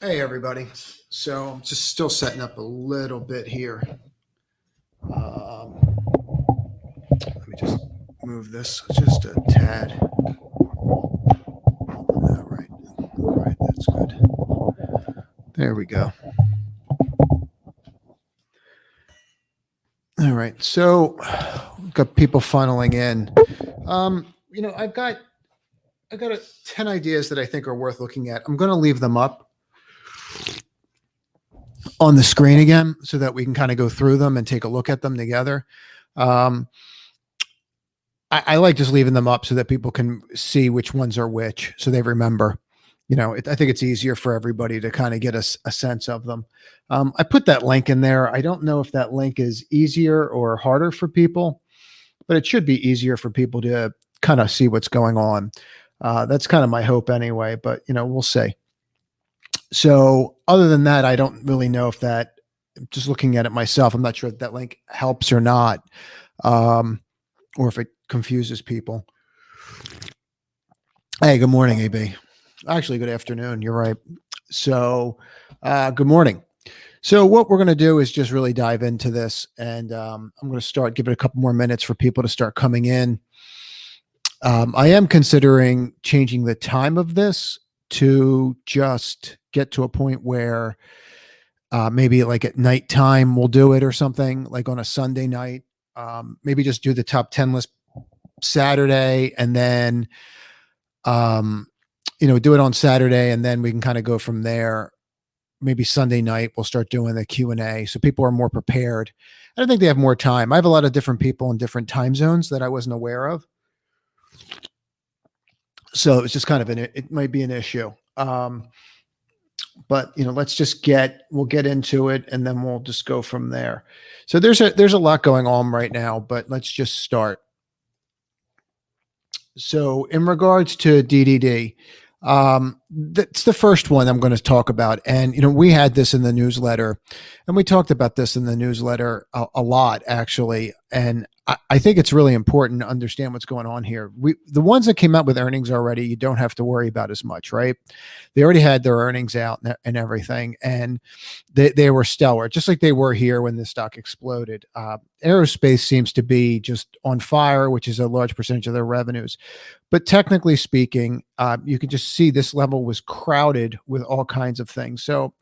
Hey everybody. So I'm just still setting up a little bit here. Let me just move this just a tad. All right, that's good. There we go. All right, so we've got people funneling in. I've got 10 ideas that I think are worth looking at. I'm going to leave them up on the screen again so that we can kind of go through them and take a look at them together. I like just leaving them up so that people can see which ones are which, so they remember. I think it's easier for everybody to kind of get a sense of them. I put that link in there. I don't know if that link is easier or harder for people, but it should be easier for people to kind of see what's going on. That's kind of my hope anyway, but we'll see. So other than that, I don't really know if that, just looking at it myself, I'm not sure if that link helps or not, or if it confuses people. Hey, good morning, AB. Actually, good afternoon. You're right. So good morning. So what we're going to do is just really dive into this, and I'm going to give it a couple more minutes for people to start coming in. I am considering changing the time of this to just get to a point where maybe like at nighttime we'll do it, or something like on a Sunday night. Maybe just do the top 10 list Saturday, and then do it on Saturday, and then we can kind of go from there. Maybe Sunday night we'll start doing the Q&A, so people are more prepared. And I think they have more time. I have a lot of different people in different time zones that I wasn't aware of, so it's just kind of it might be an issue. But let's just we'll get into it, and then we'll just go from there. So there's a lot going on right now, but let's just start. So in regards to DDD, that's the first one I'm going to talk about. And, we had this in the newsletter, and we talked about this in the newsletter a lot, actually. And I think it's really important to understand what's going on here. The ones that came out with earnings already, you don't have to worry about as much, right? They already had their earnings out and everything, and they were stellar, just like they were here when the stock exploded. Aerospace seems to be just on fire, which is a large percentage of their revenues. But technically speaking, you can just see this level was crowded with all kinds of things. So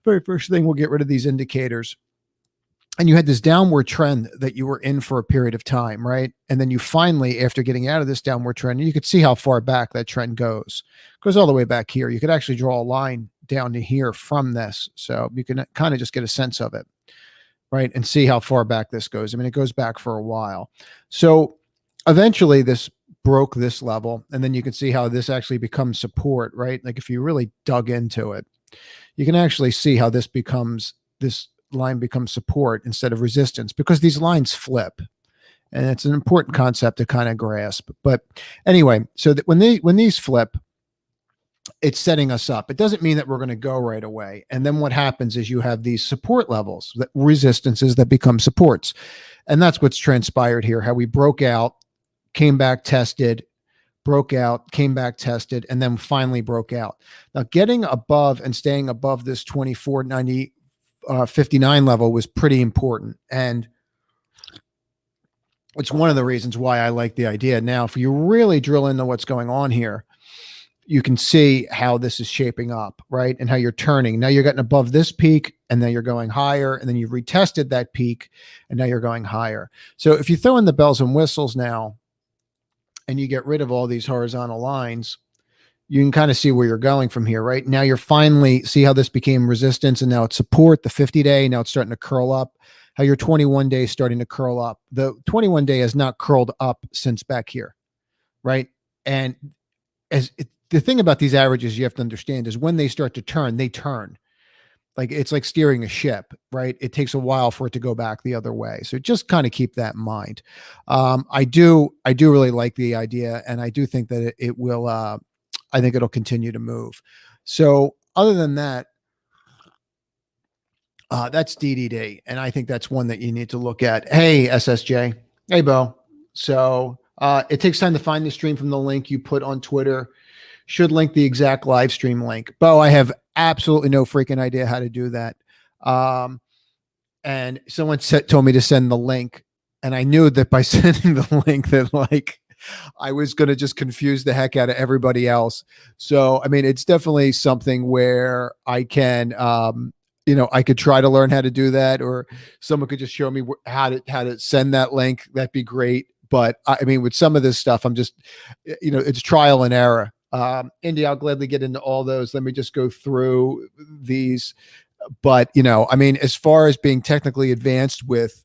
very first thing, we'll get rid of these indicators. And you had this downward trend that you were in for a period of time, right? And then you finally, after getting out of this downward trend, you could see how far back that trend goes. It goes all the way back here. You could actually draw a line down to here from this. So you can kind of just get a sense of it, right? And see how far back this goes. I mean, it goes back for a while. So eventually this broke this level, and then you can see how this actually becomes support, right? Like if you really dug into it, you can actually see how this line becomes support instead of resistance, because these lines flip, and it's an important concept to kind of grasp. But anyway, so that when these flip, it's setting us up. It doesn't mean that we're going to go right away. And then what happens is you have these support levels, that resistances that become supports. And that's what's transpired here, how we broke out, came back, tested, broke out, came back, tested, and then finally broke out. Now, getting above and staying above this 24.90 59 level was pretty important, and it's one of the reasons why I like the idea. Now, if you really drill into what's going on here, you can see how this is shaping up, right? And how you're turning. Now you're getting above this peak, and then you're going higher, and then you've retested that peak, and now you're going higher. So if you throw in the bells and whistles now, and you get rid of all these horizontal lines, you can kind of see where you're going from here, right? Now you're finally, see how this became resistance, and now it's support, the 50-day, now it's starting to curl up, how your 21-day is starting to curl up. The 21-day has not curled up since back here, right? And the thing about these averages you have to understand is when they start to turn, they turn. Like it's like steering a ship, right? It takes a while for it to go back the other way. So just kind of keep that in mind. I do really like the idea, and I do think that it will, I think it'll continue to move. So other than that, that's DDD. And I think that's one that you need to look at. Hey, SSJ. Hey, Bo. So it takes time to find the stream from the link you put on Twitter. Should link the exact live stream link. Bo, I have absolutely no freaking idea how to do that. And someone told me to send the link, and I knew that by sending the link that like I was going to just confuse the heck out of everybody else. So, I mean, it's definitely something where I can, I could try to learn how to do that, or someone could just show me how to send that link. That'd be great. But I mean, with some of this stuff, I'm just, it's trial and error. Indy, I'll gladly get into all those. Let me just go through these. But, I mean, as far as being technically advanced with,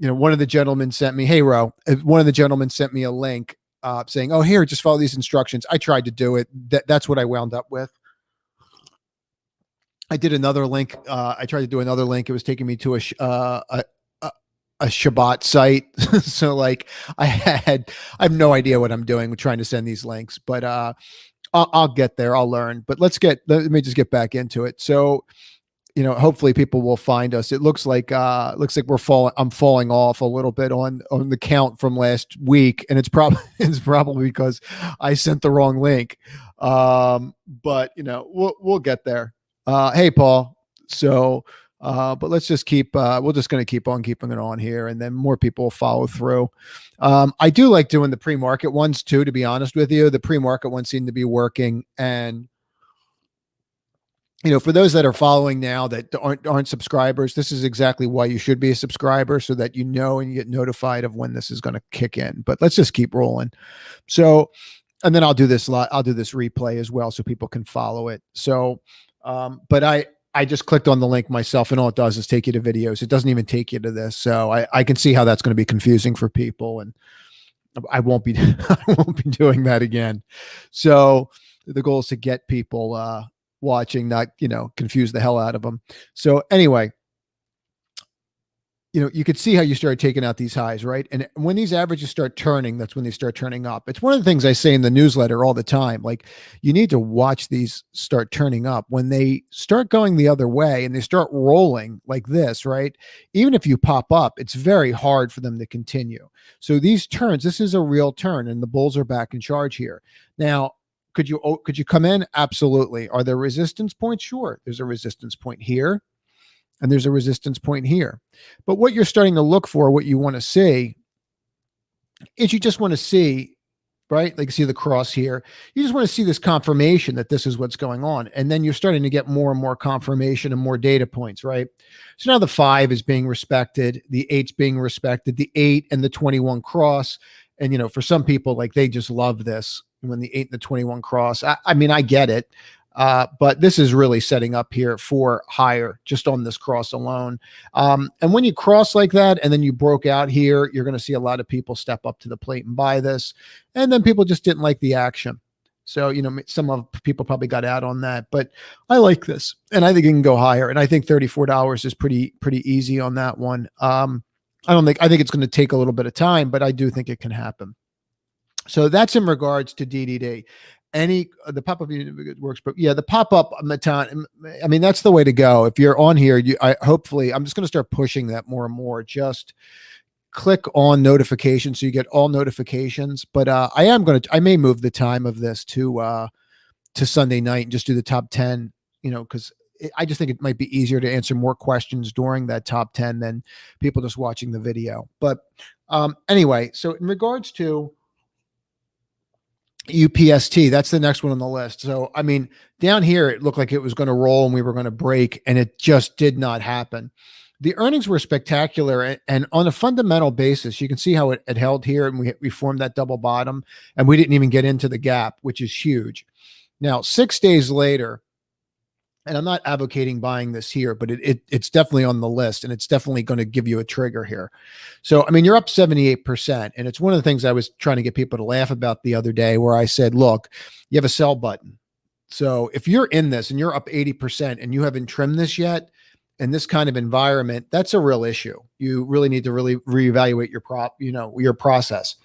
one of the gentlemen sent me, hey, Ro, one of the gentlemen sent me a link saying, oh, here, just follow these instructions. I tried to do it. That's what I wound up with. I did another link. I tried to do another link. It was taking me to a Shabbat site. So like I have no idea what I'm doing with trying to send these links, but I'll get there. I'll learn, but let me just get back into it. So, hopefully people will find us. It looks like I'm falling off a little bit on the count from last week. And it's probably because I sent the wrong link. But we'll get there. Hey, Paul. So, but let's just we're just going to keep on keeping it on here, and then more people will follow through. I do like doing the pre-market ones too, to be honest with you. The pre-market ones seem to be working, and for those that are following now that aren't subscribers, this is exactly why you should be a subscriber, so that and you get notified of when this is going to kick in. But let's just keep rolling. So, and then I'll do this replay as well, so people can follow it. So, but I just clicked on the link myself, and all it does is take you to videos. It doesn't even take you to this. So I can see how that's going to be confusing for people, and I won't be doing that again. So the goal is to get people watching, not confuse the hell out of them. So anyway, you could see how you started taking out these highs, right? And when these averages start turning, that's when they start turning up. It's one of the things I say in the newsletter all the time. Like, you need to watch these start turning up. When they start going the other way and they start rolling like this, right? Even if you pop up, it's very hard for them to continue. So these turns, this is a real turn, and the bulls are back in charge here. Now, could you come in? Absolutely. Are there resistance points? Sure. There's a resistance point here, and there's a resistance point here. But what you're starting to look for, what you want to see, is you just want to see, right? Like, see the cross here. You just want to see this confirmation that this is what's going on. And then you're starting to get more and more confirmation and more data points, right? So now the 5 is being respected. The 8's being respected. The 8 and the 21 cross. And, for some people, like, they just love this when the 8 and the 21 cross. I mean, I get it. But this is really setting up here for higher just on this cross alone. And when you cross like that, and then you broke out here, you're going to see a lot of people step up to the plate and buy this. And then people just didn't like the action. So, some of people probably got out on that, but I like this, and I think it can go higher. And I think $34 is pretty easy on that one. I think it's going to take a little bit of time, but I do think it can happen. So that's in regards to DDD. The pop-up works, but yeah, the pop-up, I mean, that's the way to go. If you're on here, hopefully, I'm just going to start pushing that more and more. Just click on notifications so you get all notifications. But I may move the time of this to Sunday night and just do the top 10, because I just think it might be easier to answer more questions during that top 10 than people just watching the video. But anyway, so in regards to UPST, that's the next one on the list. So, I mean, down here, it looked like it was going to roll and we were going to break, and it just did not happen. The earnings were spectacular, and on a fundamental basis, you can see how it held here, and we formed that double bottom, and we didn't even get into the gap, which is huge. Now, 6 days later, and I'm not advocating buying this here, but it's definitely on the list, and it's definitely going to give you a trigger here. So, I mean, you're up 78%. And it's one of the things I was trying to get people to laugh about the other day, where I said, look, you have a sell button. So if you're in this and you're up 80% and you haven't trimmed this yet, in this kind of environment, that's a real issue. You really need to really reevaluate your process.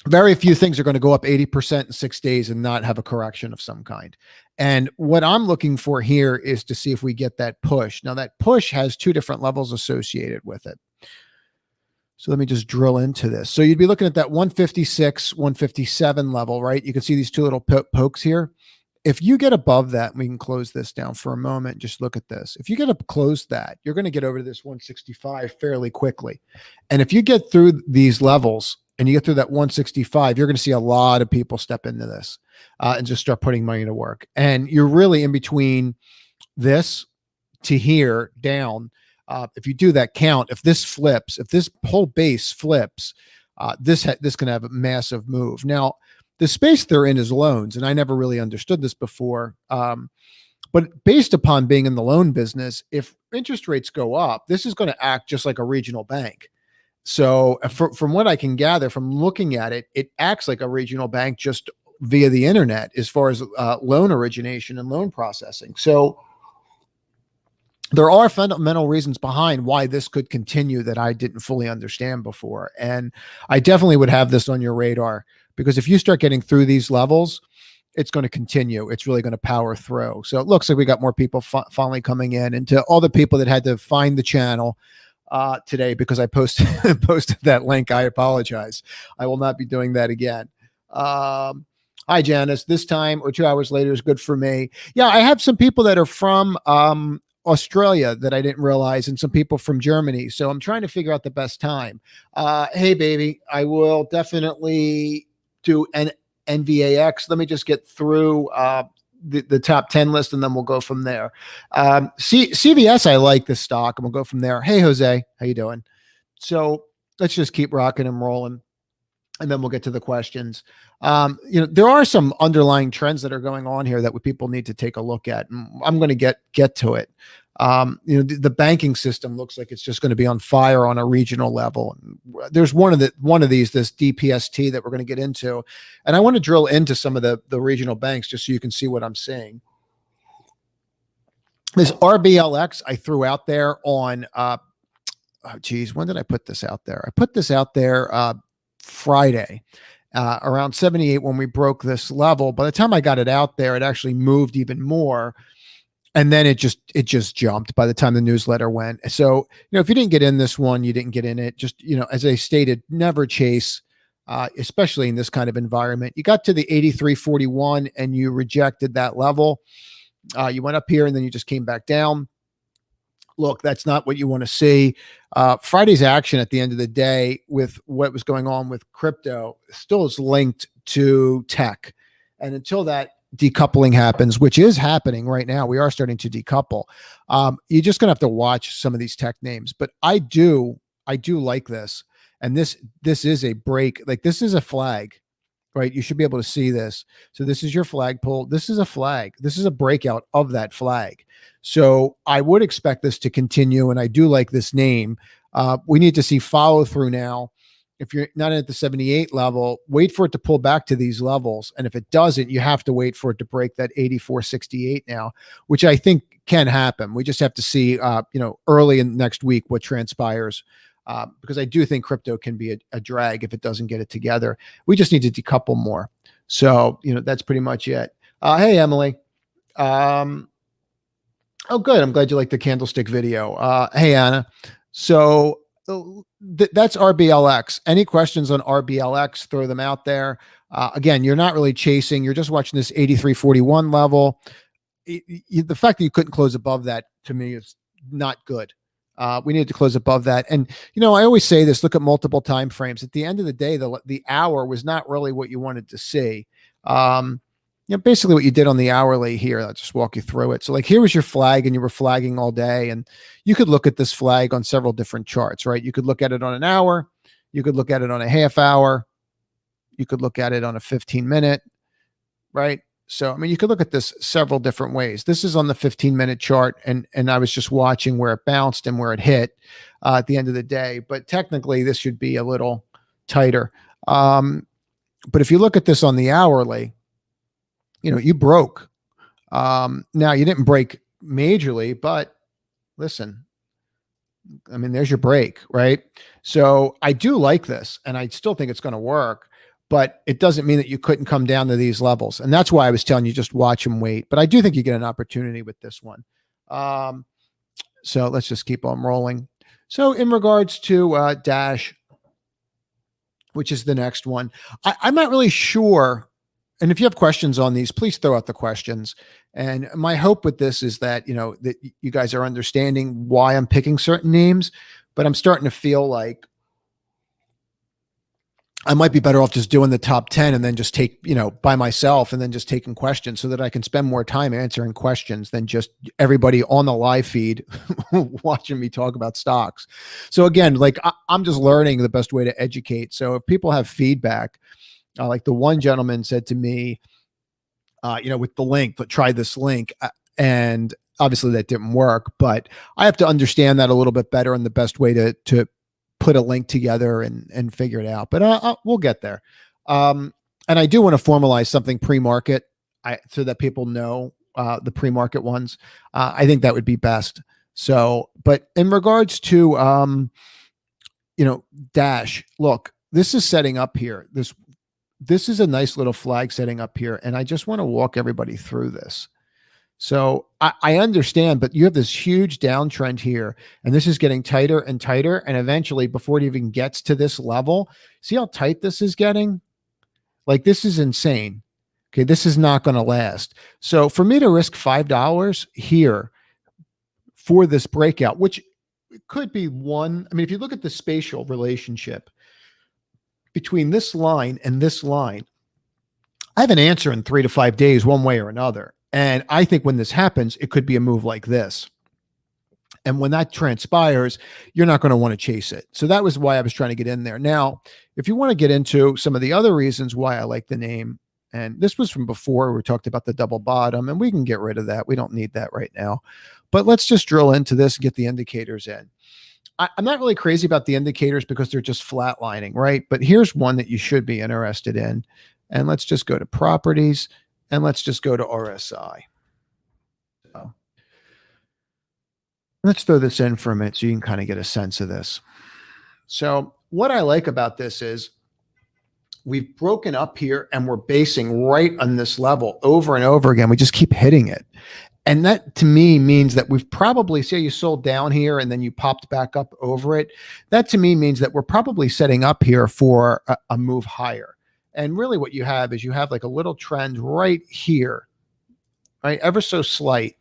Very few things are going to go up 80% in 6 days and not have a correction of some kind. And what I'm looking for here is to see if we get that push. Now, that push has 2 different levels associated with it. So let me just drill into this. So you'd be looking at that 156, 157 level, right? You can see these two little pokes here. If you get above that, we can close this down for a moment. Just look at this. If you get up close that, you're going to get over to this 165 fairly quickly. And if you get through these levels and you get through that 165, you're going to see a lot of people step into this and just start putting money to work. And you're really in between this to here down. If you do that count, if this flips, if this whole base flips, this can have a massive move. Now, the space they're in is loans, and I never really understood this before. But based upon being in the loan business, if interest rates go up, this is going to act just like a regional bank. So from what I can gather from looking at it, it acts like a regional bank just via the internet as far as loan origination and loan processing. So there are fundamental reasons behind why this could continue that I didn't fully understand before. And I definitely would have this on your radar, because if you start getting through these levels, it's going to continue. It's really going to power through. So it looks like we got more people finally coming in. And to all the people that had to find the channel today because I posted that link, I apologize. I will not be doing that again. Hi, Janice. This time or 2 hours later is good for me. Yeah, I have some people that are from Australia that I didn't realize, and some people from Germany. So I'm trying to figure out the best time. Hey, baby, I will definitely do an NVAX. Let me just get through the top 10 list, and then we'll go from there. CVS, I like this stock, and we'll go from there. Hey, Jose, how you doing? So let's just keep rocking and rolling, and then we'll get to the questions. There are some underlying trends that are going on here that people need to take a look at. And I'm going to get to it. The banking system looks like it's just going to be on fire on a regional level. There's one of these, this DPST that we're going to get into. And I want to drill into some of the regional banks just so you can see what I'm saying. This Rblx I threw out there on, when did I put this out there? I put this out there Friday around 78 when we broke this level. By the time I got it out there, it actually moved even more. And then it just jumped by the time the newsletter went. So, if you didn't get in this one, you didn't get in it. Just, as I stated, never chase, especially in this kind of environment. You got to the 83.41 and you rejected that level. You went up here and then you just came back down. Look, that's not what you want to see. Friday's action at the end of the day with what was going on with crypto still is linked to tech. And until that decoupling happens, which is happening right now, we are starting to decouple. You're just going to have to watch some of these tech names. But I do like this. And this is a break. Like, this is a flag, right? You should be able to see this. So this is your flag pull. This is a flag. This is a breakout of that flag. So I would expect this to continue. And I do like this name. We need to see follow through now. If you're not at the 78 level, wait for it to pull back to these levels. And if it doesn't, you have to wait for it to break that 84.68 now, which I think can happen. We just have to see, early in next week what transpires. Because I do think crypto can be a drag if it doesn't get it together. We just need to decouple more. So, that's pretty much it. Hey, Emily. Oh, good. I'm glad you like the candlestick video. Hey, Anna. So that's Rblx. Any questions on Rblx, throw them out there. Again, you're not really chasing. You're just watching this 83.41 level. The fact that you couldn't close above that, to me, is not good. We need to close above that. And, I always say this, look at multiple time frames. At the end of the day, the hour was not really what you wanted to see. Basically what you did on the hourly here, I'll just walk you through it. So like, here was your flag and you were flagging all day, and you could look at this flag on several different charts, right? You could look at it on an hour. You could look at it on a half hour. You could look at it on a 15-minute, right? So, you could look at this several different ways. This is on the 15-minute chart, and I was just watching where it bounced and where it hit at the end of the day. But technically, this should be a little tighter. But if you look at this on the hourly, you broke. Now, you didn't break majorly, but listen, there's your break, right? So I do like this, and I still think it's going to work. But it doesn't mean that you couldn't come down to these levels. And that's why I was telling you, just watch and wait. But I do think you get an opportunity with this one. So let's just keep on rolling. So in regards to Dash, which is the next one. I'm not really sure. And if you have questions on these, please throw out the questions. And my hope with this is that, that you guys are understanding why I'm picking certain names, but I'm starting to feel like I might be better off just doing the top 10 and then just take, by myself and then just taking questions so that I can spend more time answering questions than just everybody on the live feed watching me talk about stocks. So again, like I'm just learning the best way to educate. So if people have feedback, like the one gentleman said to me, with the link, but try this link. And obviously that didn't work, but I have to understand that a little bit better and the best way to put a link together and figure it out. But we'll get there. And I do want to formalize something pre-market so that people know the pre-market ones. I think that would be best. So, but in regards to, Dash, look, this is setting up here. This is a nice little flag setting up here. And I just want to walk everybody through this. So I understand, but you have this huge downtrend here, and this is getting tighter and tighter. And eventually, before it even gets to this level, see how tight this is getting? Like, this is insane. Okay, this is not going to last. So for me to risk $5 here for this breakout, which could be one, I mean, if you look at the spatial relationship between this line and this line, I have an answer in 3 to 5 days, one way or another. And I think when this happens, it could be a move like this. And when that transpires, you're not going to want to chase it. So that was why I was trying to get in there. Now, if you want to get into some of the other reasons why I like the name, and this was from before, we talked about the double bottom, and we can get rid of that. We don't need that right now. But let's just drill into this and get the indicators in. I'm not really crazy about the indicators because they're just flatlining, right? But here's one that you should be interested in. And let's just go to properties and let's just go to RSI. So let's throw this in for a minute so you can kind of get a sense of this. So what I like about this is we've broken up here and we're basing right on this level over and over again. We just keep hitting it. And that to me means that we've probably, say you sold down here and then you popped back up over it. That to me means that we're probably setting up here for a move higher. And really what you have is you have like a little trend right here, right? Ever so slight.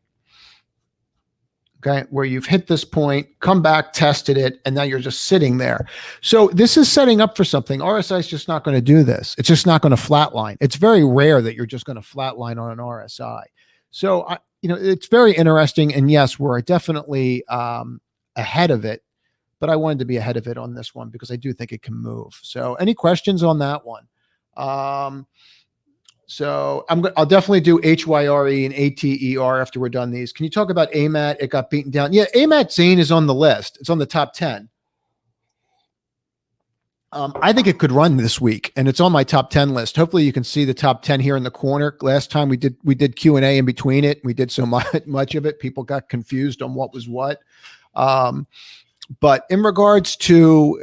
Okay. Where you've hit this point, come back, tested it, and now you're just sitting there. So this is setting up for something. RSI is just not going to do this. It's just not going to flatline. It's very rare that you're just going to flatline on an RSI. So, it's very interesting. And yes, we're definitely ahead of it, but I wanted to be ahead of it on this one because I do think it can move. So any questions on that one? So I'll definitely do HYRE and ATER after we're done these. Can you talk about AMAT? It got beaten down. Yeah, AMAT Zane is on the list. It's on the top 10. I think it could run this week, and it's on my top 10 list. Hopefully you can see the top 10 here in the corner. Last time we did Q&A in between it. We did so much of it. People got confused on what was what. But in regards to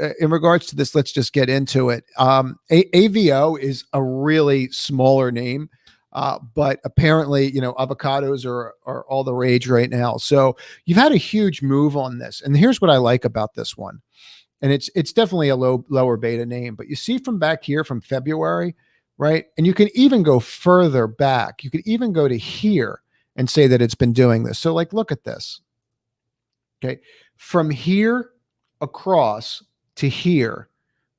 this, let's just get into it. AVO is a really smaller name, but apparently, avocados are all the rage right now. So you've had a huge move on this, and here's what I like about this one. And it's definitely a lower beta name, but you see from back here from February, right? And you can even go further back. You could even go to here and say that it's been doing this. So like, look at this. Okay. From here across to here,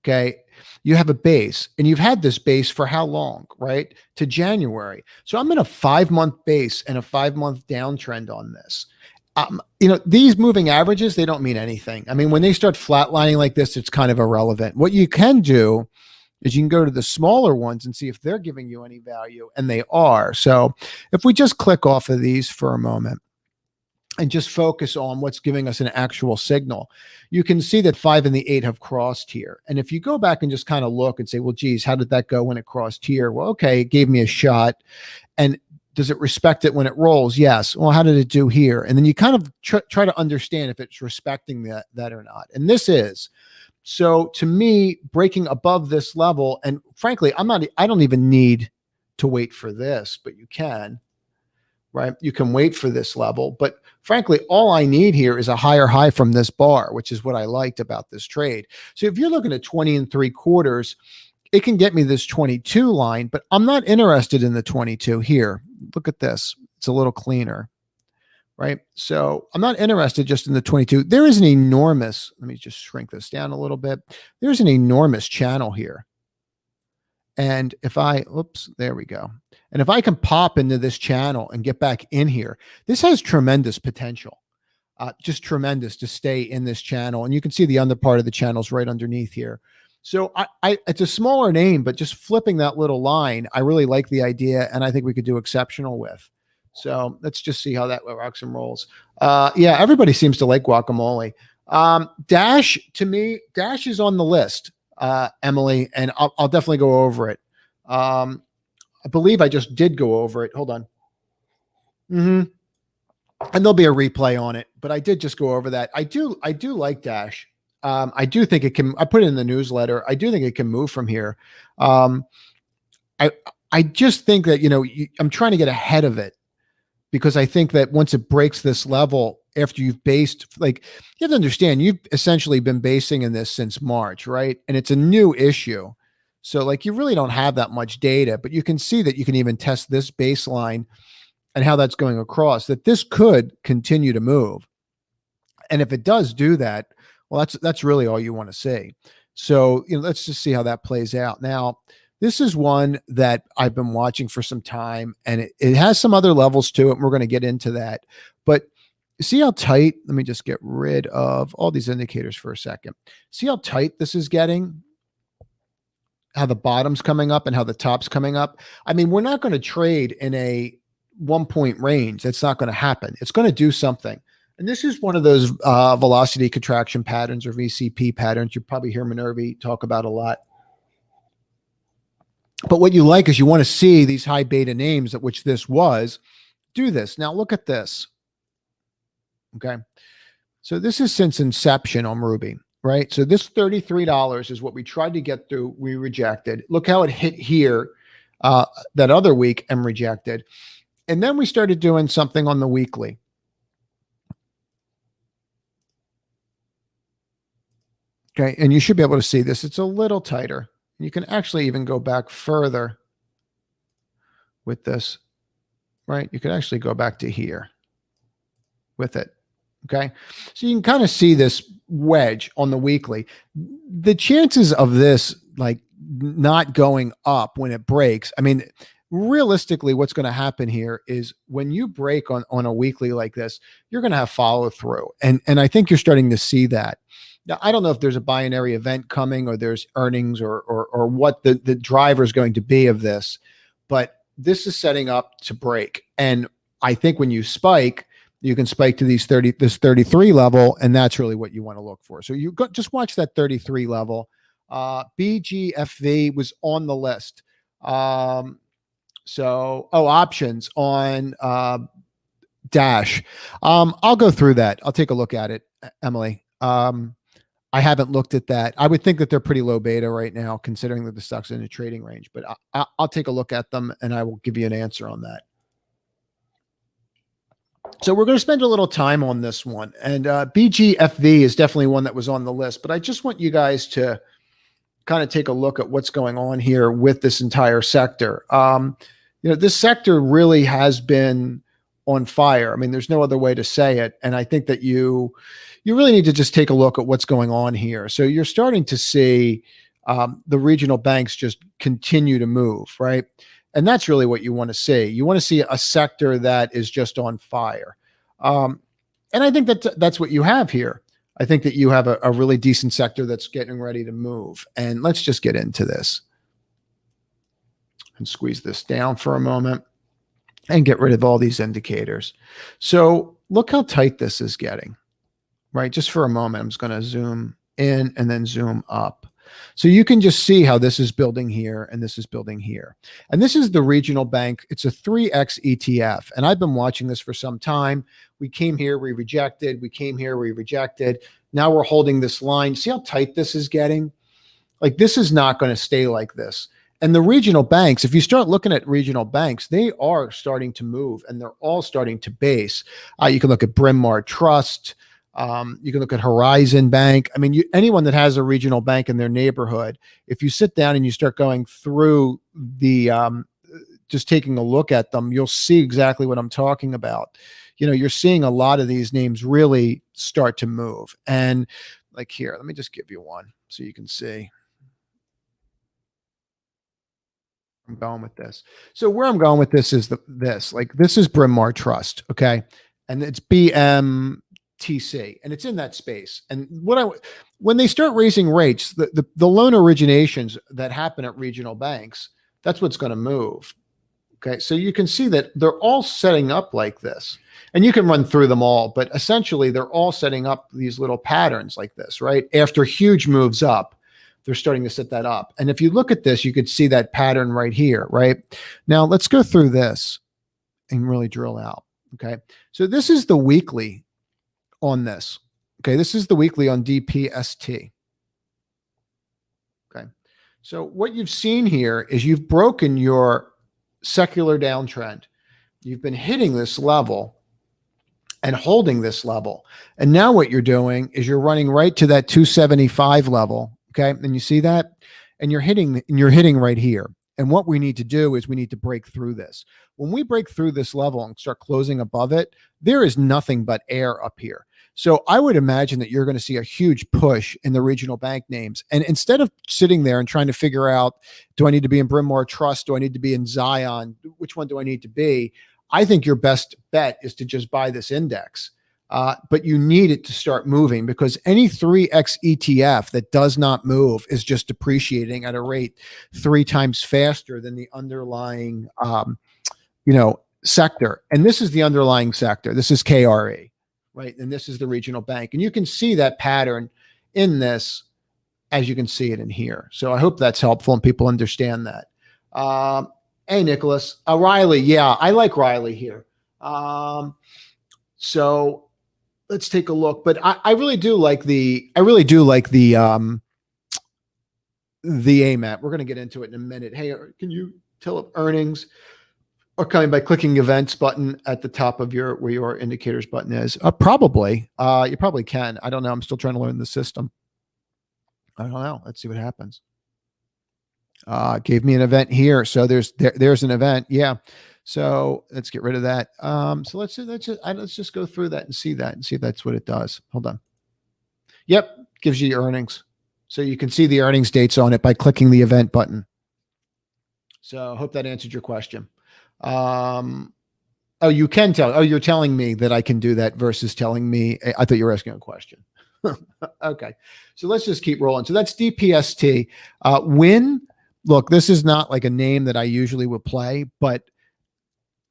okay, you have a base, and you've had this base for how long, right? To January. So I'm in a 5-month base and a 5-month downtrend on this. These moving averages, they don't mean anything. I mean, when they start flatlining like this, it's kind of irrelevant. What you can do is you can go to the smaller ones and see if they're giving you any value, and they are. So if we just click off of these for a moment and just focus on what's giving us an actual signal, you can see that 5 and the 8 have crossed here. And if you go back and just kind of look and say, well, geez, how did that go when it crossed here? Well, okay, it gave me a shot. And does it respect it when it rolls? Yes. Well, how did it do here? And then you kind of try to understand if it's respecting that or not. And this is. So to me, breaking above this level, and frankly, I don't even need to wait for this, but you can. right? You can wait for this level, but frankly, all I need here is a higher high from this bar, which is what I liked about this trade. So if you're looking at 20 3/4, it can get me this 22 line, but I'm not interested in the 22 here. Look at this. It's a little cleaner, right? So I'm not interested just in the 22. There is an enormous, let me just shrink this down a little bit. There's an enormous channel here. And if I, oops, there we go. And if I can pop into this channel and get back in here, this has tremendous potential. Just tremendous to stay in this channel. And you can see the under part of the channels right underneath here. So it's a smaller name, but just flipping that little line, I really like the idea, and I think we could do exceptional with. So let's just see how that rocks and rolls. Yeah, everybody seems to like guacamole. Dash, to me, Dash is on the list, Emily, and I'll definitely go over it. I believe I just did go over it. Hold on. And there'll be a replay on it, but I did just go over that. I do like Dash. I do think it can, I put it in the newsletter. I do think it can move from here. I just think that, I'm trying to get ahead of it, because I think that once it breaks this level, after you've based, like, you have to understand, you've essentially been basing in this since March, right? And it's a new issue. So like, you really don't have that much data, but you can see that you can even test this baseline and how that's going across, that this could continue to move. And if it does do that, well, that's really all you want to see. So, let's just see how that plays out. Now, this is one that I've been watching for some time, and it has some other levels to it, and we're going to get into that. But see how tight, let me just get rid of all these indicators for a second. See how tight this is getting? How the bottom's coming up and how the top's coming up? I mean, we're not going to trade in a 1-point range. That's not going to happen. It's going to do something. And this is one of those velocity contraction patterns, or VCP patterns. You probably hear Minerva talk about a lot. But what you like is you want to see these high beta names, at which this was, do this. Now look at this. Okay. So this is since inception on Ruby, right? So this $33 is what we tried to get through. We rejected. Look how it hit here that other week and rejected. And then we started doing something on the weekly. Okay, and you should be able to see this. It's a little tighter. You can actually even go back further with this, right? You can actually go back to here with it, okay? So you can kind of see this wedge on the weekly. The chances of this, like, not going up when it breaks, I mean, realistically, what's going to happen here is when you break on a weekly like this, you're going to have follow through. And I think you're starting to see that. Now, I don't know if there's a binary event coming, or there's earnings, or what the driver is going to be of this, but this is setting up to break. And I think when you spike, you can spike to this 33 level, and that's really what you want to look for. So you just watch that 33 level. Bgfv was on the list. Options on Dash. I'll go through that. I'll take a look at it, Emily. I haven't looked at that. I would think that they're pretty low beta right now, considering that the stock's in a trading range, but I'll take a look at them, and I will give you an answer on that. So we're going to spend a little time on this one, and Bgfv is definitely one that was on the list, but I just want you guys to kind of take a look at what's going on here with this entire sector. This sector really has been on fire. I mean, there's no other way to say it. And I think that you really need to just take a look at what's going on here. So you're starting to see the regional banks just continue to move, right? And that's really what you want to see. You want to see a sector that is just on fire. And I think that's what you have here. I think that you have a really decent sector that's getting ready to move. And let's just get into this and squeeze this down for a moment and get rid of all these indicators. So look how tight this is getting, right? Just for a moment, I'm just going to zoom in and then zoom up. So you can just see how this is building here and this is building here. And this is the regional bank. It's a 3X ETF. And I've been watching this for some time. We came here, we rejected. We came here, we rejected. Now we're holding this line. See how tight this is getting? Like, this is not going to stay like this. And the regional banks, if you start looking at regional banks, they are starting to move and they're all starting to base. You can look at Bryn Mawr Trust. You can look at Horizon Bank. I mean, anyone that has a regional bank in their neighborhood, if you sit down and you start going through the, just taking a look at them, you'll see exactly what I'm talking about. You're seeing a lot of these names really start to move. And like here, let me just give you one so you can see. I'm going with this. So where I'm going with this is this is Bryn Mawr Trust. Okay. And it's BMTC and it's in that space. And when they start raising rates, the loan originations that happen at regional banks, that's what's going to move. Okay. So you can see that they're all setting up like this, and you can run through them all, but essentially they're all setting up these little patterns like this, right? After huge moves up, they're starting to set that up. And if you look at this, you could see that pattern right here, right? Now let's go through this and really drill out. Okay. So this is the weekly on this. Okay. This is the weekly on DPST. Okay. So what you've seen here is you've broken your secular downtrend. You've been hitting this level and holding this level. And now what you're doing is you're running right to that 275 level. Okay. And you see that, and you're hitting right here. And what we need to do is we need to break through this. When we break through this level and start closing above it, there is nothing but air up here. So I would imagine that you're going to see a huge push in the regional bank names. And instead of sitting there and trying to figure out, do I need to be in Bryn Mawr Trust? Do I need to be in Zion? Which one do I need to be? I think your best bet is to just buy this index. But you need it to start moving, because any 3X ETF that does not move is just depreciating at a rate 3 times faster than the underlying, sector. And this is the underlying sector. This is KRE, right? And this is the regional bank. And you can see that pattern in this as you can see it in here. So I hope that's helpful and people understand that. Hey, Nicholas. Riley. Yeah, I like Riley here. So let's take a look. But I really do like the AMAT. We're going to get into it in a minute. Hey, can you tell if earnings are coming by clicking events button at the top of where your indicators button is? Probably. You probably can. I don't know. I'm still trying to learn the system. I don't know. Let's see what happens. Gave me an event here. So there's an event. Yeah. So let's get rid of that. So let's just go through that and see if that's what it does. Hold on. Yep. Gives you your earnings. So you can see the earnings dates on it by clicking the event button. So I hope that answered your question. Oh, you can tell. Oh, you're telling me that I can do that versus telling me. I thought you were asking a question. Okay. So let's just keep rolling. So that's DPST. Look, this is not like a name that I usually would play, but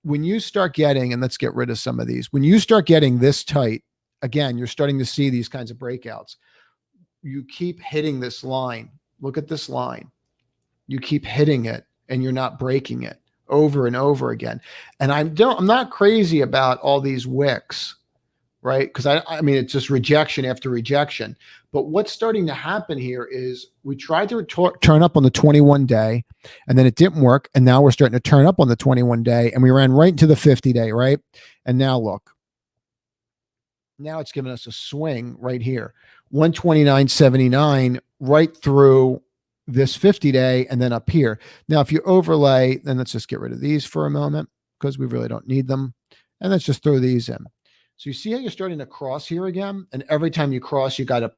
when you start getting, and let's get rid of some of these, when you start getting this tight, again, you're starting to see these kinds of breakouts. You keep hitting this line. Look at this line. You keep hitting it and you're not breaking it over and over again. And I'm not crazy about all these wicks, right? Because I mean, it's just rejection after rejection. But what's starting to happen here is we tried to turn up on the 21-day, and then it didn't work. And now we're starting to turn up on the 21-day, and we ran right into the 50-day, right? And now look, now it's giving us a swing right here, 129.79 right through this 50-day and then up here. Now, if you overlay, then let's just get rid of these for a moment because we really don't need them. And let's just throw these in. So you see how you're starting to cross here again? And every time you cross, you got to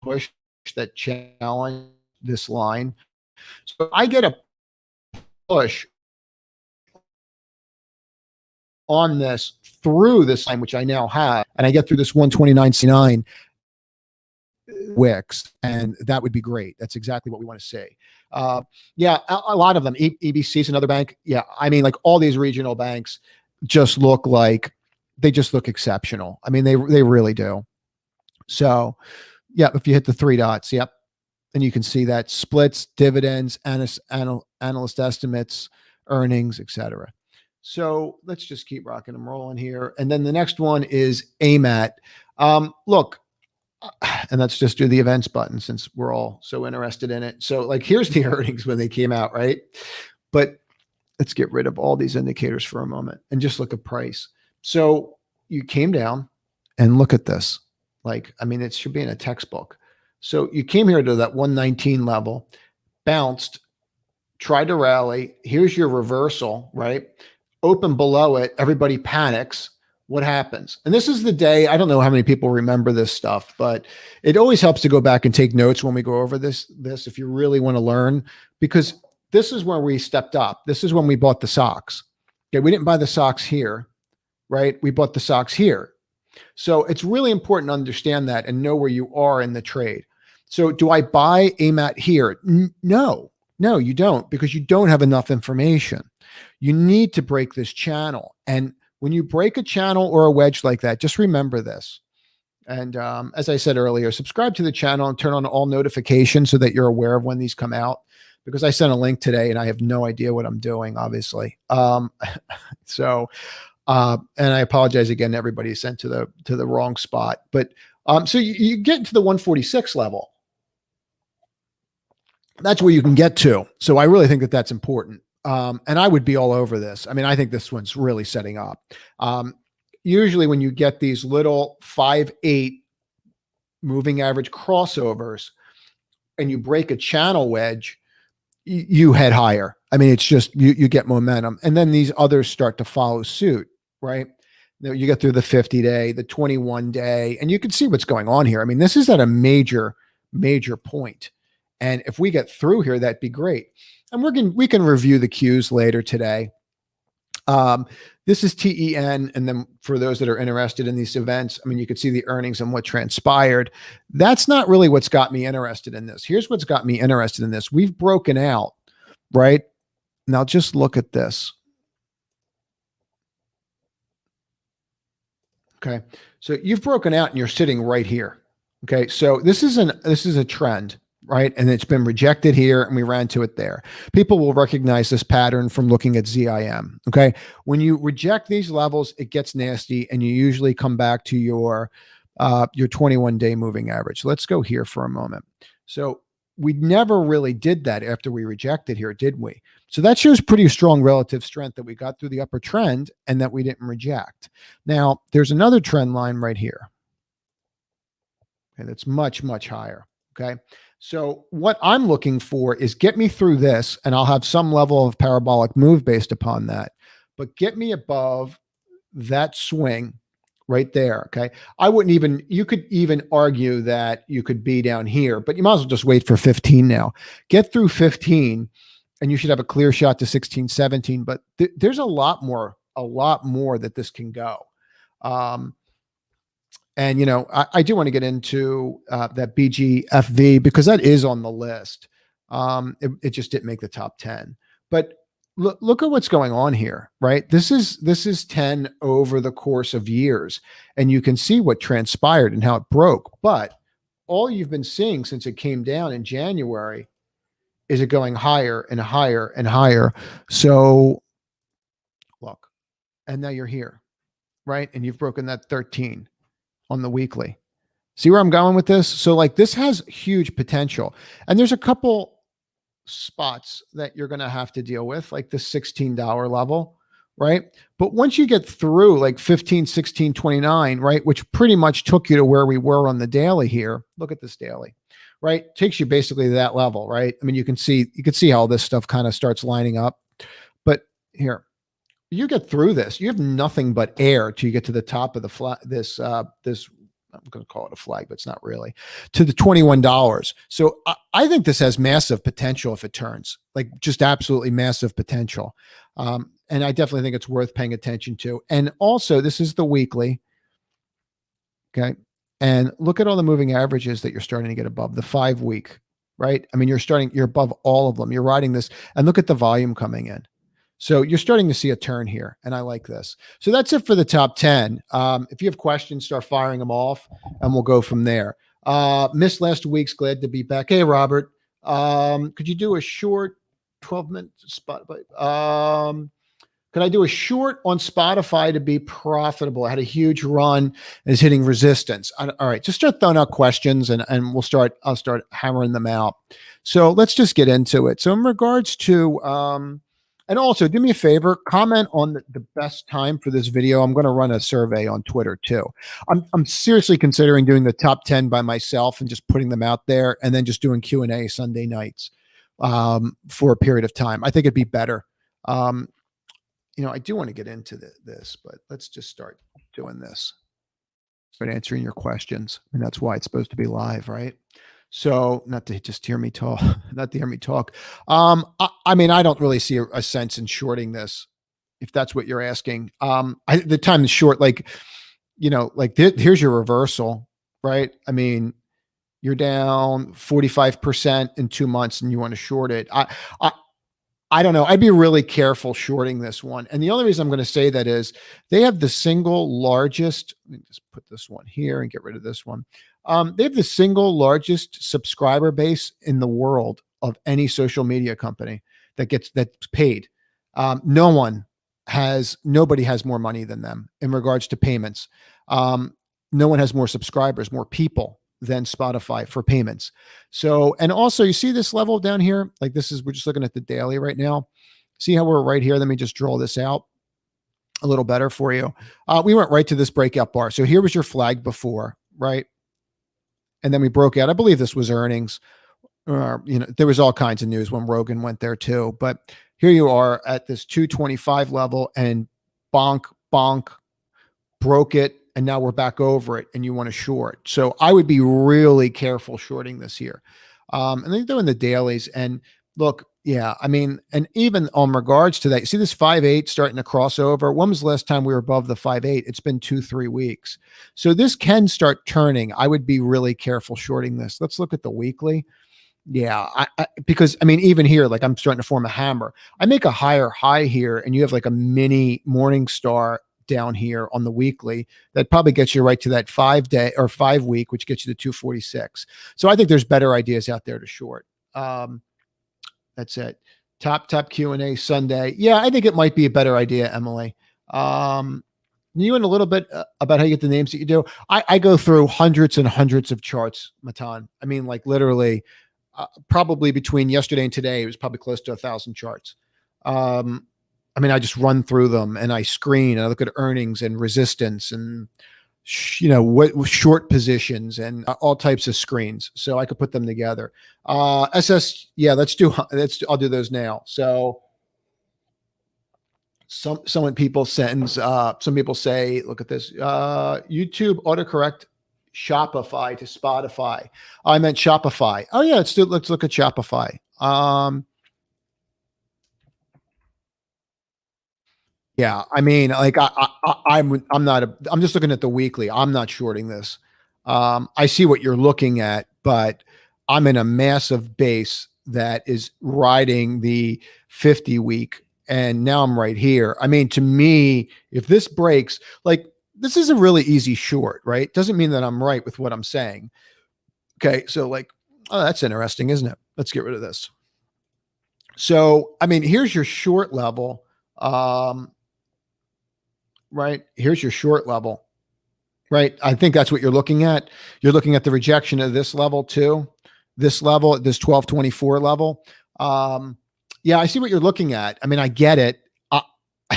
push that challenge this line. So I get a push on this through this line, which I now have, and I get through this 129.69 wicks, and that would be great. That's exactly what we want to see. Yeah, a lot of them. EBC is another bank. Yeah, I mean, like all these regional banks just look like they just look exceptional. I mean, they really do. So, yeah, if you hit the 3 dots, yep, and you can see that splits, dividends, analyst estimates, earnings, etc. So let's just keep rocking and rolling here. And then the next one is AMAT. Look, And let's just do the events button since we're all so interested in it. So like, here's the earnings when they came out, right? But let's get rid of all these indicators for a moment and just look at price. So you came down and look at this. Like, I mean, it should be in a textbook. So you came here to that 119 level, bounced, tried to rally. Here's your reversal, right? Open below it. Everybody panics. What happens? And this is the day, I don't know how many people remember this stuff, but it always helps to go back and take notes when we go over this if you really want to learn, because this is where we stepped up. This is when we bought the socks. Okay, we didn't buy the socks here, right? We bought the socks here. So it's really important to understand that and know where you are in the trade. So do I buy AMAT here? No, you don't, because you don't have enough information. You need to break this channel. And when you break a channel or a wedge like that, just remember this. And as I said earlier, subscribe to the channel and turn on all notifications so that you're aware of when these come out, because I sent a link today and I have no idea what I'm doing, obviously. And I apologize again, everybody sent to the wrong spot. But so you get to the 146 level. That's where you can get to. So I really think that that's important. And I would be all over this. I mean, I think this one's really setting up. Usually when you get these little 5-8 moving average crossovers and you break a channel wedge, you head higher. I mean, it's just, you get momentum, and then these others start to follow suit, right? You get through the 50-day, the 21-day, and you can see what's going on here. I mean, this is at a major point. And if we get through here, that'd be great. And we can review the cues later today. This is TEN. And then for those that are interested in these events, I mean, you could see the earnings and what transpired. That's not really what's got me interested in this. Here's what's got me interested in this. We've broken out, right? Now just look at this. Okay. So you've broken out and you're sitting right here. Okay. So this is a trend, right? And it's been rejected here and we ran to it there. People will recognize this pattern from looking at ZIM. Okay. When you reject these levels, it gets nasty and you usually come back to your 21-day moving average. Let's go here for a moment. So we never really did that after we rejected here, did we? So that shows pretty strong relative strength that we got through the upper trend and that we didn't reject. Now there's another trend line right here. Okay. That's much higher. Okay. So what I'm looking for is get me through this and I'll have some level of parabolic move based upon that, but get me above that swing right there. Okay. You could even argue that you could be down here, but you might as well just wait for 15 now. Get through 15 and you should have a clear shot to 16, 17, but there's a lot more that this can go. And, you know, I do want to get into that Bgfv because that is on the list. It just didn't make the top 10. But look at what's going on here, right? This is 10 over the course of years. And you can see what transpired and how it broke. But all you've been seeing since it came down in January is it going higher and higher and higher. So look, and now you're here, right? And you've broken that 13 on the weekly. See where I'm going with this? So like this has huge potential. And there's a couple spots that you're going to have to deal with, like the $16 level, right? But once you get through like 15, 16, 29, right? Which pretty much took you to where we were on the daily here. Look at this daily, right? Takes you basically to that level, right? I mean, you can see how this stuff kind of starts lining up, but here, you get through this, you have nothing but air till you get to the top of the flag. This I'm going to call it a flag, but it's not really, to the $21. So I think this has massive potential if it turns, like just absolutely massive potential. And I definitely think it's worth paying attention to. And also this is the weekly. Okay. And look at all the moving averages that you're starting to get above the 5-week, right? I mean, you're above all of them. You're riding this, and look at the volume coming in. So you're starting to see a turn here, and I like this. So that's it for the top 10. If you have questions, start firing them off, and we'll go from there. Missed last week's, glad to be back. Hey, Robert, could you do a short 12-minute spot? Because Could I do a short on Spotify to be profitable? I had a huge run and is hitting resistance. All right, just start throwing out questions and I'll start hammering them out. So let's just get into it. So in regards to, and also do me a favor, comment on the best time for this video. I'm going to run a survey on Twitter too. I'm seriously considering doing the top 10 by myself and just putting them out there and then just doing Q&A Sunday nights for a period of time. I think it'd be better. I do want to get into this, but let's just start doing this. Start answering your questions. And that's why it's supposed to be live, right? So not to just hear me talk, not to hear me talk. I mean, I don't really see a sense in shorting this, if that's what you're asking. The time is short, here's your reversal, right? I mean, you're down 45% in 2 months and you want to short it. I don't know. I'd be really careful shorting this one. And the only reason I'm going to say that is they have the single largest, let me just put this one here and get rid of this one. They have the single largest subscriber base in the world of any social media company that's paid. Nobody has more money than them in regards to payments. No one has more subscribers, more people than Spotify for payments. So, and also you see this level down here, like we're just looking at the daily right now. See how we're right here? Let me just draw this out a little better for you. We went right to this breakout bar. So here was your flag before, right? And then we broke out. I believe this was earnings. There was all kinds of news when Rogan went there too. But here you are at this 225 level and bonk, broke it. And now we're back over it and you want to short. So I would be really careful shorting this here. And they're doing the dailies and look, yeah, I mean, and even on regards to that, you see this 5.8 starting to cross over. When was the last time we were above the 5.8? It's been 2-3 weeks. So this can start turning. I would be really careful shorting this. Let's look at the weekly. Yeah, because I mean, even here, like I'm starting to form a hammer. I make a higher high here and you have like a mini morning star down here on the weekly that probably gets you right to that 5-day or 5 week, which gets you to 246. So I think there's better ideas out there to short. That's it. Top Q&A Sunday. Yeah, I think it might be a better idea, Emily. You and a little bit about how you get the names that you do. I go through hundreds and hundreds of charts, Matan. I mean, like literally, probably between yesterday and today, it was probably close to 1,000 charts. I mean, I just run through them and I screen and I look at earnings and resistance and, what short positions and all types of screens. So I could put them together. SS. Yeah, I'll do those now. So some people say, look at this, YouTube autocorrect Shopify to Spotify. I meant Shopify. Oh yeah. Let's look at Shopify. Yeah, I mean, like I'm just looking at the weekly. I'm not shorting this. I see what you're looking at, but I'm in a massive base that is riding the 50 week, and now I'm right here. I mean, to me, if this breaks, like this is a really easy short, right? Doesn't mean that I'm right with what I'm saying. Okay, so like, oh, that's interesting, isn't it? Let's get rid of this. So, I mean, here's your short level. Right? Here's your short level, right? I think that's what you're looking at. You're looking at the rejection of this level too. This level, this 1224 level. Yeah, I see what you're looking at. I mean, I get it. I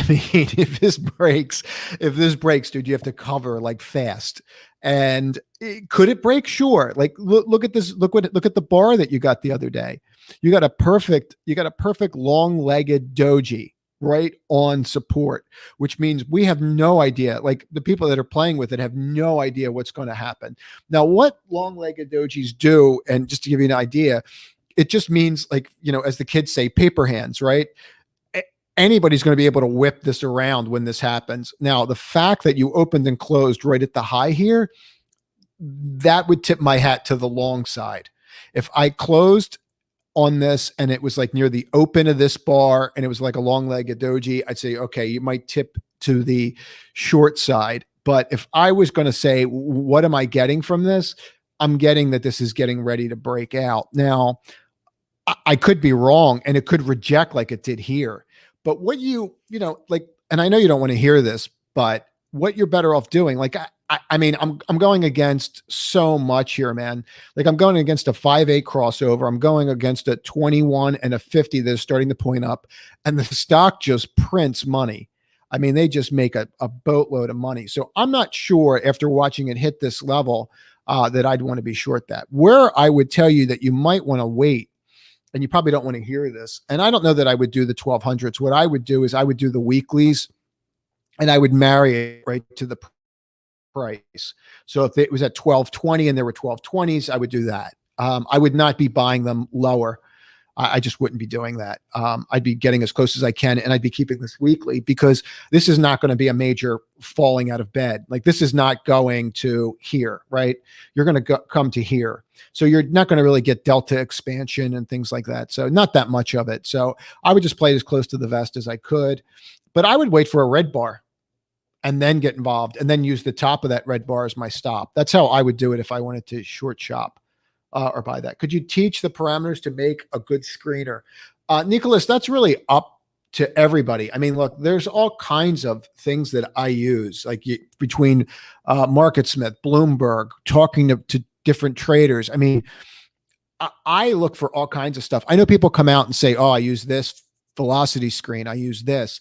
mean, if this breaks, dude, you have to cover like fast. And could it break? Sure. Like look at this. Look at the bar that you got the other day. You got a perfect long-legged doji right on support, which means we have no idea. Like the people that are playing with it have no idea what's going to happen. Now, what long-legged dojis do, and just to give you an idea, it just means like, as the kids say, paper hands, right? Anybody's going to be able to whip this around when this happens. Now, the fact that you opened and closed right at the high here, that would tip my hat to the long side. If I closed on this and it was like near the open of this bar and it was like a long-legged doji, I'd say, okay, you might tip to the short side. But if I was going to say, what am I getting from this? I'm getting that this is getting ready to break out. Now, I could be wrong and it could reject like it did here. But what like, and I know you don't want to hear this, but what you're better off doing, like, I mean, I'm going against so much here, man. Like, I'm going against a 5-8 crossover. I'm going against a 21 and a 50 that's starting to point up, and the stock just prints money. I mean, they just make a boatload of money. So I'm not sure after watching it hit this level that I'd want to be short that. Where I would tell you that you might want to wait, and you probably don't want to hear this, and I don't know that I would do the 1200s. What I would do is I would do the weeklies, and I would marry it right to the price. So if it was at 1220 and there were 1220s, I would do that. I would not be buying them lower. I just wouldn't be doing that. I'd be getting as close as I can, and I'd be keeping this weekly, because this is not going to be a major falling out of bed. Like, this is not going to here, right? You're going to come to here. So you're not going to really get delta expansion and things like that. So not that much of it. So I would just play it as close to the vest as I could, but I would wait for a red bar and then get involved, and then use the top of that red bar as my stop. That's how I would do it if I wanted to short shop or buy that. Could you teach the parameters to make a good screener? Nicholas, that's really up to everybody. I mean, look, there's all kinds of things that I use, like between MarketSmith, Bloomberg, talking to different traders. I mean, I look for all kinds of stuff. I know people come out and say, oh, I use this velocity screen, I use this.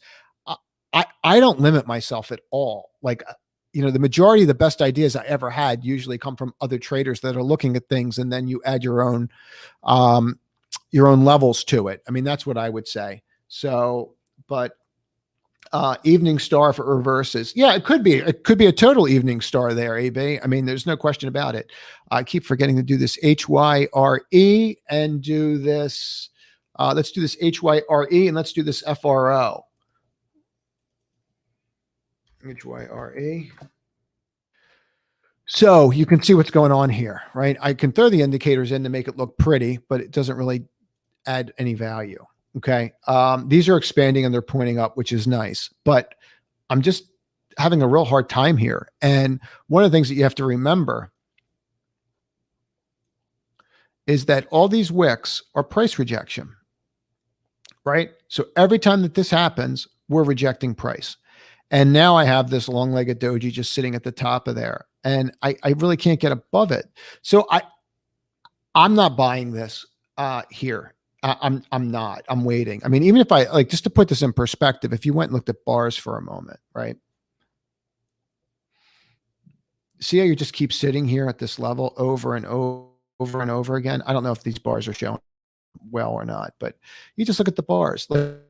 I don't limit myself at all. Like, the majority of the best ideas I ever had usually come from other traders that are looking at things, and then you add your own levels to it. I mean, that's what I would say. So, but evening star for reverses. Yeah, it could be a total evening star there, AB. I mean, there's no question about it. I keep forgetting to do this HYRE and do this. Let's do this HYRE, and let's do this FRO. HYRE. So you can see what's going on here, right? I can throw the indicators in to make it look pretty, but it doesn't really add any value. Okay. These are expanding and they're pointing up, which is nice, but I'm just having a real hard time here. And one of the things that you have to remember is that all these wicks are price rejection, right? So every time that this happens, we're rejecting price. And now I have this long-legged doji just sitting at the top of there, and I really can't get above it. So I'm not buying this here. I'm not. I'm waiting. I mean, even if I just to put this in perspective, if you went and looked at bars for a moment, right? See how you just keep sitting here at this level over and over and over again? I don't know if these bars are showing well or not, but you just look at the bars. Look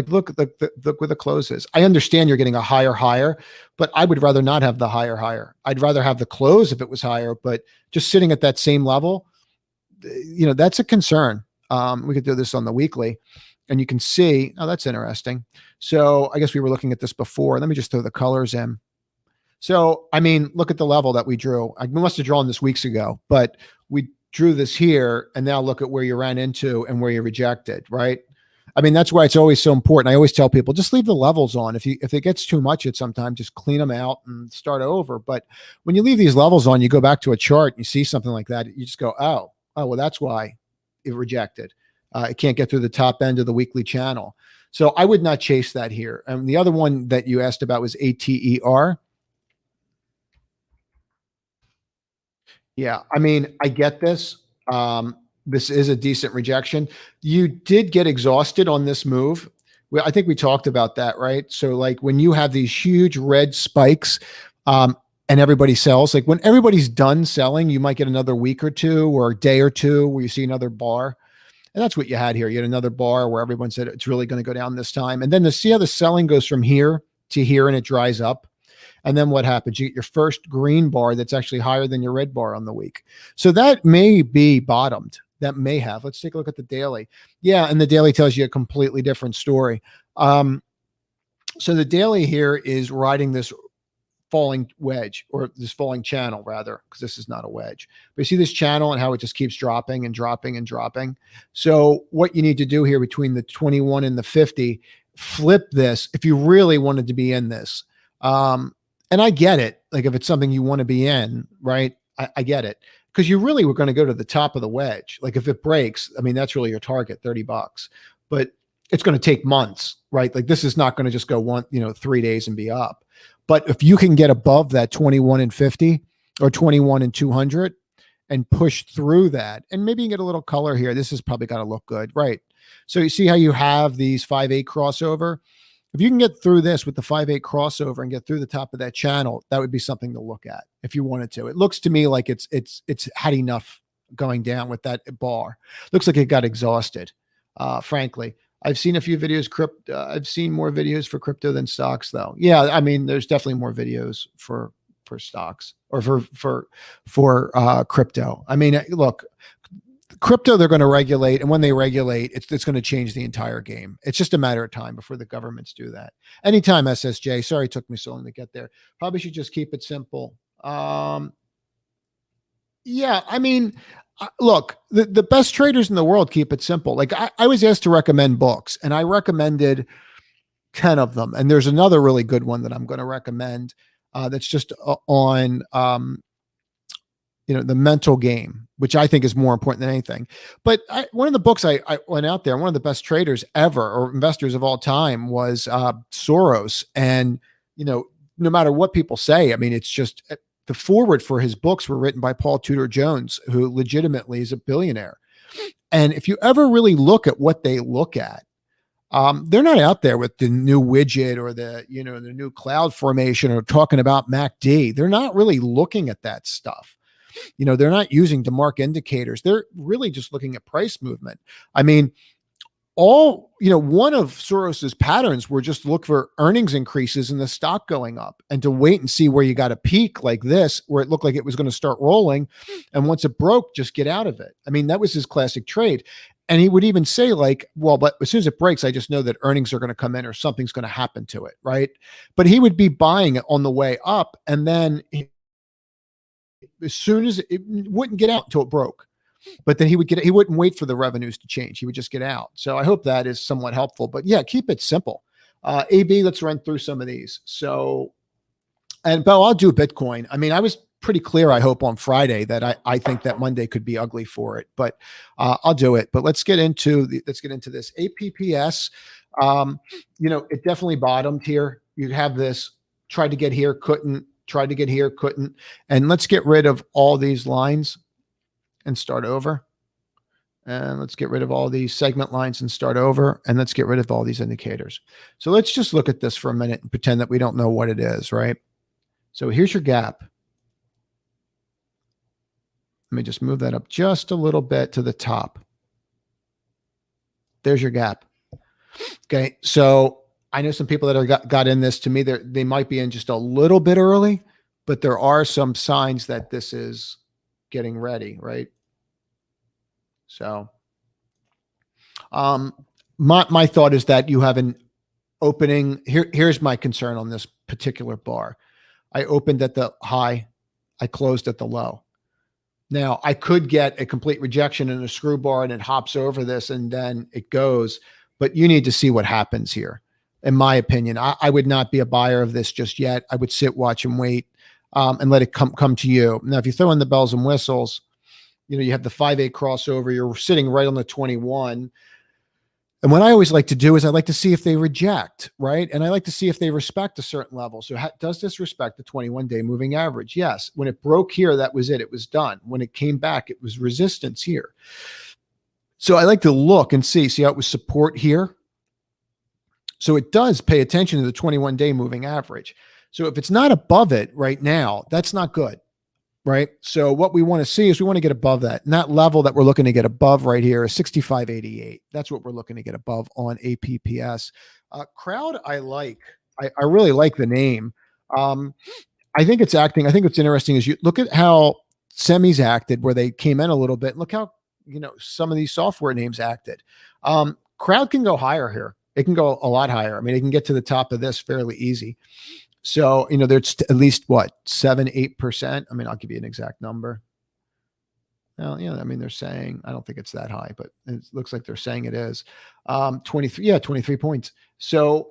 where the close is. I understand you're getting a higher, but I would rather not have the higher. I'd rather have the close if it was higher, but just sitting at that same level, that's a concern. We could do this on the weekly, and you can see, oh, that's interesting. So I guess we were looking at this before. Let me just throw the colors in. So, I mean, look at the level that we drew. We must have drawn this weeks ago, but we drew this here, and now look at where you ran into and where you rejected, right? I mean, that's why it's always so important. I always tell people, just leave the levels on. If it gets too much at some time, just clean them out and start over. But when you leave these levels on, you go back to a chart and you see something like that, you just go, oh, well, that's why it rejected. It can't get through the top end of the weekly channel. So I would not chase that here. And the other one that you asked about was ATER. Yeah, I mean, I get this. This is a decent rejection. You did get exhausted on this move. Well, I think we talked about that, right? So like when you have these huge red spikes and everybody sells, like when everybody's done selling, you might get another week or two or a day or two where you see another bar. And that's what you had here. You had another bar where everyone said it's really going to go down this time. And then to see how the selling goes from here to here and it dries up. And then what happens? You get your first green bar that's actually higher than your red bar on the week. So that may be bottomed. That may have. Let's take a look at the daily. Yeah, and the daily tells you a completely different story. So the daily here is riding this falling wedge, or this falling channel rather, because this is not a wedge. But you see this channel and how it just keeps dropping and dropping and dropping. So what you need to do here between the 21 and the 50, flip this if you really wanted to be in this. And I get it. Like if it's something you want to be in, right? I get it. Because you really were going to go to the top of the wedge. Like if it breaks, I mean, that's really your target, $30. But it's going to take months, right? Like this is not going to just go 3 days and be up. But if you can get above that 21 and 50 or 21 and 200 and push through that, and maybe you can get a little color here. This is probably going to look good, right? So you see how you have these 5/8 crossover. If you can get through this with the 5/8 crossover and get through the top of that channel, that would be something to look at if you wanted to. It looks to me like it's had enough going down with that bar. Looks like it got exhausted. Frankly, I've seen a few videos. I've seen more videos for crypto than stocks, though. Yeah, I mean, there's definitely more videos for stocks or for crypto. I mean, look, crypto they're going to regulate, and when they regulate, it's going to change the entire game. It's just a matter of time before the governments do that. Anytime, SSJ. Sorry, it took me so long to get there. Probably should just keep it simple. Yeah, I mean, look, the best traders in the world keep it simple. Like I was asked to recommend books, and I recommended 10 of them. And there's another really good one that I'm going to recommend that's just on the mental game, which I think is more important than anything. But one of the books I went out there, one of the best traders ever or investors of all time was Soros. And, no matter what people say, I mean, it's just the forward for his books were written by Paul Tudor Jones, who legitimately is a billionaire. And if you ever really look at what they look at, they're not out there with the new widget or the new cloud formation or talking about MACD. They're not really looking at that stuff. They're not using DeMark indicators. They're really just looking at price movement. I mean, one of Soros's patterns were just look for earnings increases in the stock going up and to wait and see where you got a peak like this, where it looked like it was going to start rolling. And once it broke, just get out of it. I mean, that was his classic trade. And he would even say like, well, but as soon as it breaks, I just know that earnings are going to come in or something's going to happen to it. Right. But he would be buying it on the way up. And then as soon as it wouldn't get out until it broke, but then he wouldn't wait for the revenues to change. He would just get out. So I hope that is somewhat helpful, but yeah, keep it simple. AB, let's run through some of these. So, and Bo, I'll do Bitcoin. I mean, I was pretty clear, I hope on Friday that I think that Monday could be ugly for it, but I'll do it. But let's get into this APPS. It definitely bottomed here. You have this, tried to get here, couldn't, tried to get here, couldn't. And let's get rid of all these lines and start over. And let's get rid of all these segment lines and start over. And let's get rid of all these indicators. So let's just look at this for a minute and pretend that we don't know what it is, right? So here's your gap. Let me just move that up just a little bit to the top. There's your gap. Okay. So I know some people that are got in this. To me, they might be in just a little bit early, but there are some signs that this is getting ready, right? So my thought is that you have an opening. Here's my concern on this particular bar. I opened at the high. I closed at the low. Now, I could get a complete rejection in a screw bar and it hops over this and then it goes, but you need to see what happens here. In my opinion, I would not be a buyer of this just yet. I would sit, watch, and wait and let it come to you. Now, if you throw in the bells and whistles, you have the 5/8 crossover. You're sitting right on the 21. And what I always like to do is I like to see if they reject, right? And I like to see if they respect a certain level. So does this respect the 21-day moving average? Yes. When it broke here, that was it. It was done. When it came back, it was resistance here. So I like to look and see how it was support here. So it does pay attention to the 21-day moving average. So if it's not above it right now, that's not good, right? So what we want to see is we want to get above that. And that level that we're looking to get above right here is 65.88. That's what we're looking to get above on APPS. Crowd, I like. I really like the name. I think it's acting. I think what's interesting is you look at how semis acted, where they came in a little bit. Look how some of these software names acted. Crowd can go higher here. It can go a lot higher. I mean, it can get to the top of this fairly easy. So, there's at least what, 7-8%. I mean, I'll give you an exact number. Well, I mean, they're saying, I don't think it's that high, but it looks like they're saying it is 23. 23 points. So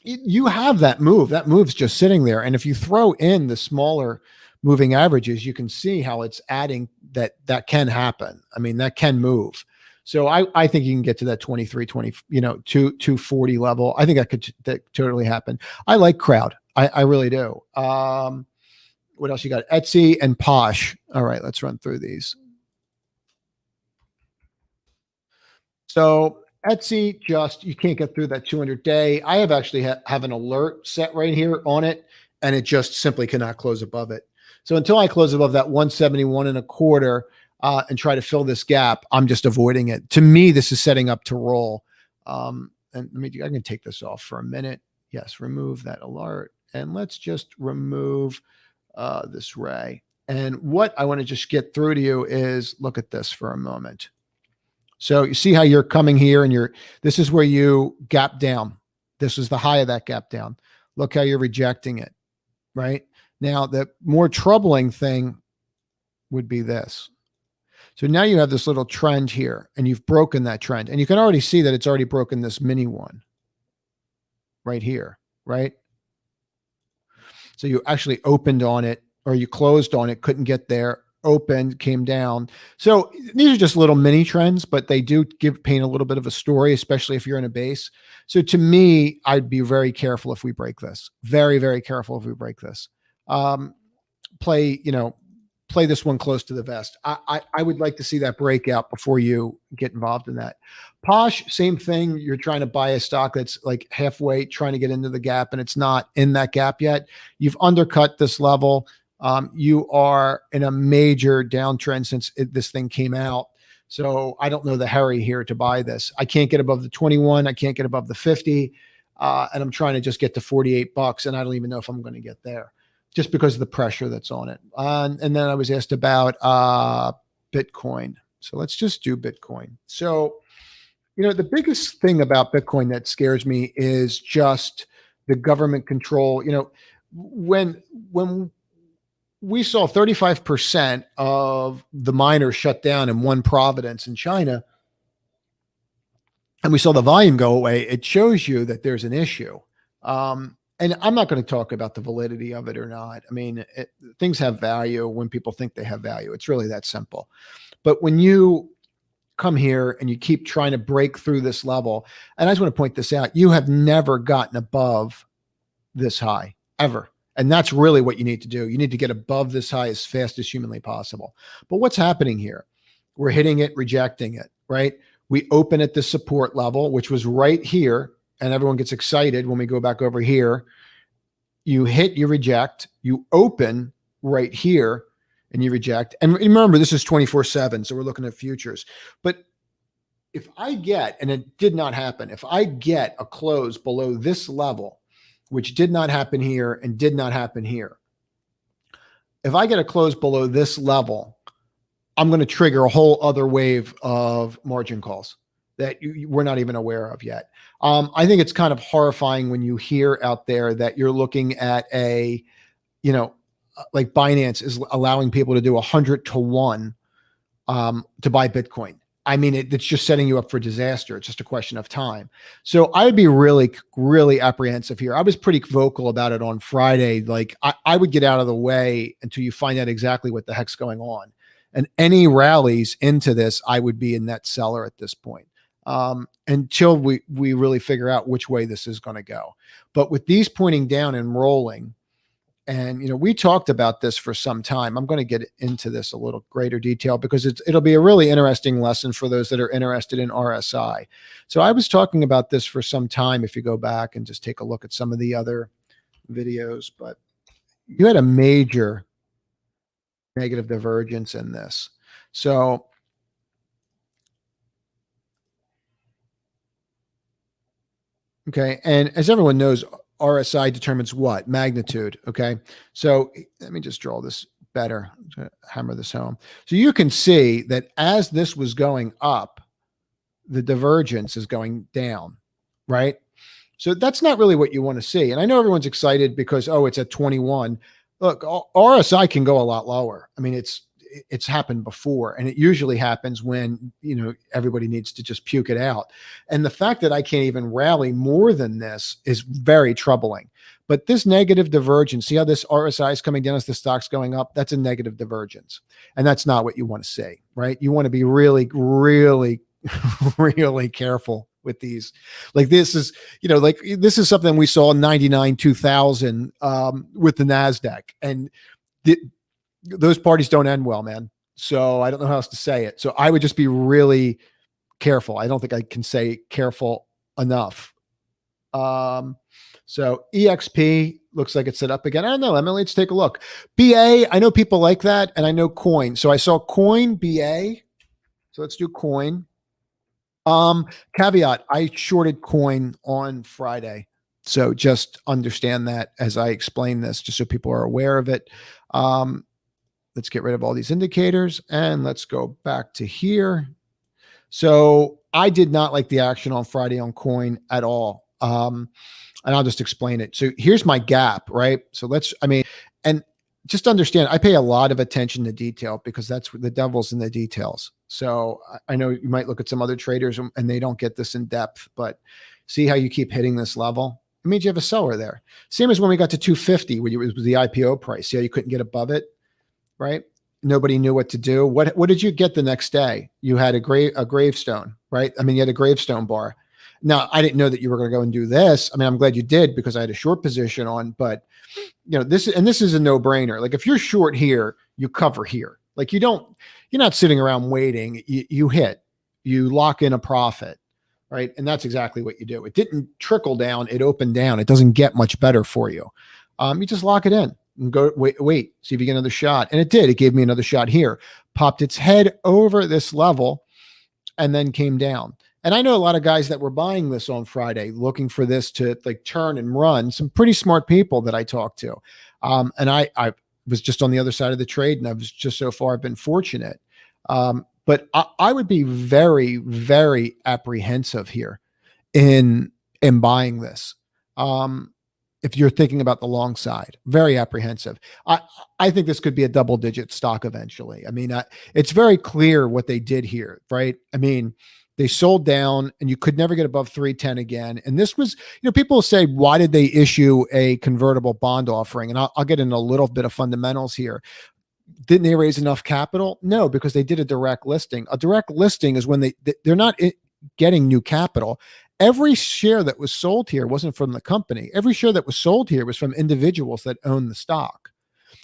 you have that move. That move's just sitting there. And if you throw in the smaller moving averages, you can see how it's adding that can happen. I mean, that can move. So I think you can get to that 23, 20, 240 level. I think that totally happen. I like crowd. I really do. What else you got? Etsy and Posh. All right, let's run through these. So Etsy, just you can't get through that 200-day. I have actually have an alert set right here on it, and it just simply cannot close above it. So until I close above that 171 and a quarter and try to fill this gap, I'm just avoiding it. To me, this is setting up to roll. And I can take this off for a minute. Yes, remove that alert, and let's just remove this ray. And what I want to just get through to you is look at this for a moment. So you see how you're coming here and this is where you gap down. This is the high of that gap down. Look how you're rejecting it, right? Now, the more troubling thing would be this. So now you have this little trend here and you've broken that trend, and you can already see that it's already broken this mini one right here, right? So you actually opened on it, or you closed on it, couldn't get there, opened, came down. So these are just little mini trends, but they do paint a little bit of a story, especially if you're in a base. So to me, I'd be very careful if we break this. Very, very careful if we break this. Play this one close to the vest. I would like to see that breakout before you get involved in that. Posh, same thing. You're trying to buy a stock that's like halfway trying to get into the gap, and it's not in that gap yet. You've undercut this level. You are in a major downtrend since this thing came out. So I don't know the hurry here to buy this. I can't get above the 21. I can't get above the 50. And I'm trying to just get to $48, and I don't even know if I'm going to get there just because of the pressure that's on it. And then I was asked about Bitcoin. So let's just do Bitcoin. So, the biggest thing about Bitcoin that scares me is just the government control. When we saw 35% of the miners shut down in one province in China, and we saw the volume go away, it shows you that there's an issue. And I'm not going to talk about the validity of it or not. I mean, things have value when people think they have value. It's really that simple. But when you come here and you keep trying to break through this level, and I just want to point this out, you have never gotten above this high, ever. And that's really what you need to do. You need to get above this high as fast as humanly possible. But what's happening here? We're hitting it, rejecting it, right? We open at the support level, which was right here. And everyone gets excited when we go back over here. You hit, you reject, you open right here, and you reject. And remember, this is 24/7, so we're looking at futures. But if I get, and it did not happen, if I get a close below this level, which did not happen here and did not happen here, if I get a close below this level, I'm going to trigger a whole other wave of margin calls that we're not even aware of yet. I think it's kind of horrifying when you hear out there that you're looking at like Binance is allowing people to do 100 to 1 to buy Bitcoin. I mean, it's just setting you up for disaster. It's just a question of time. So I would be really, really apprehensive here. I was pretty vocal about it on Friday. Like I would get out of the way until you find out exactly what the heck's going on. And any rallies into this, I would be a net seller at this point. Until we really figure out which way this is going to go. But with these pointing down and rolling, and we talked about this for some time. I'm going to get into this a little greater detail because it'll be a really interesting lesson for those that are interested in RSI. So I was talking about this for some time. If you go back and just take a look at some of the other videos, but you had a major negative divergence in this. So okay. And as everyone knows, RSI determines what? Magnitude. Okay. So let me just draw this better to hammer this home. So you can see that as this was going up, the divergence is going down, right? So that's not really what you want to see. And I know everyone's excited because, oh, it's at 21. Look, RSI can go a lot lower. I mean, it's happened before, and it usually happens when everybody needs to just puke it out. And the fact that I can't even rally more than this is very troubling. But this negative divergence, see how this RSI is coming down as the stock's going up? That's a negative divergence, and that's not what you want to see, right? You want to be really, really really careful with these. Like this is, like this is something we saw in 99, 2000 with the NASDAQ. And those parties don't end well, man. So I don't know how else to say it. So I would just be really careful. I don't think I can say careful enough. So EXP looks like it's set up again. I don't know, Emily, let's take a look. BA, I know people like that, and I know coin. So I saw coin, BA. So let's do coin. Caveat, I shorted coin on Friday. So just understand that as I explain this, just so people are aware of it. Let's get rid of all these indicators and let's go back to here. So I did not like the action on Friday on coin at all. And I'll just explain it. So here's my gap, right? So and just understand, I pay a lot of attention to detail because that's the devil's in the details. So I know you might look at some other traders and they don't get this in depth, but see how you keep hitting this level? It means you have a seller there. Same as when we got to 250, when it was the IPO price. See how you couldn't get above it, right? Nobody knew what to do. What did you get the next day? You had a gravestone, right? I mean, you had a gravestone bar. Now, I didn't know that you were going to go and do this. I mean, I'm glad you did because I had a short position on, but this is a no-brainer. Like if you're short here, you cover here. Like you're not sitting around waiting. You hit, you lock in a profit, right? And that's exactly what you do. It didn't trickle down. It opened down. It doesn't get much better for you. You just lock it in and go, wait, see if you get another shot. And it did. It gave me another shot here, popped its head over this level and then came down. And I know a lot of guys that were buying this on Friday, looking for this to like turn and run. Some pretty smart people that I talked to. And I was just on the other side of the trade and I was just so far been fortunate. But I would be very, very apprehensive here in buying this. If you're thinking about the long side, very apprehensive. I think this could be a double-digit stock eventually. I mean, it's very clear what they did here, right? I mean, they sold down and you could never get above 310 again. And this was, people say, why did they issue a convertible bond offering? And I'll get into a little bit of fundamentals here. Didn't they raise enough capital? No, because they did a direct listing. A direct listing is when they're not getting new capital. Every share that was sold here wasn't from the company. Every share that was sold here was from individuals that own the stock.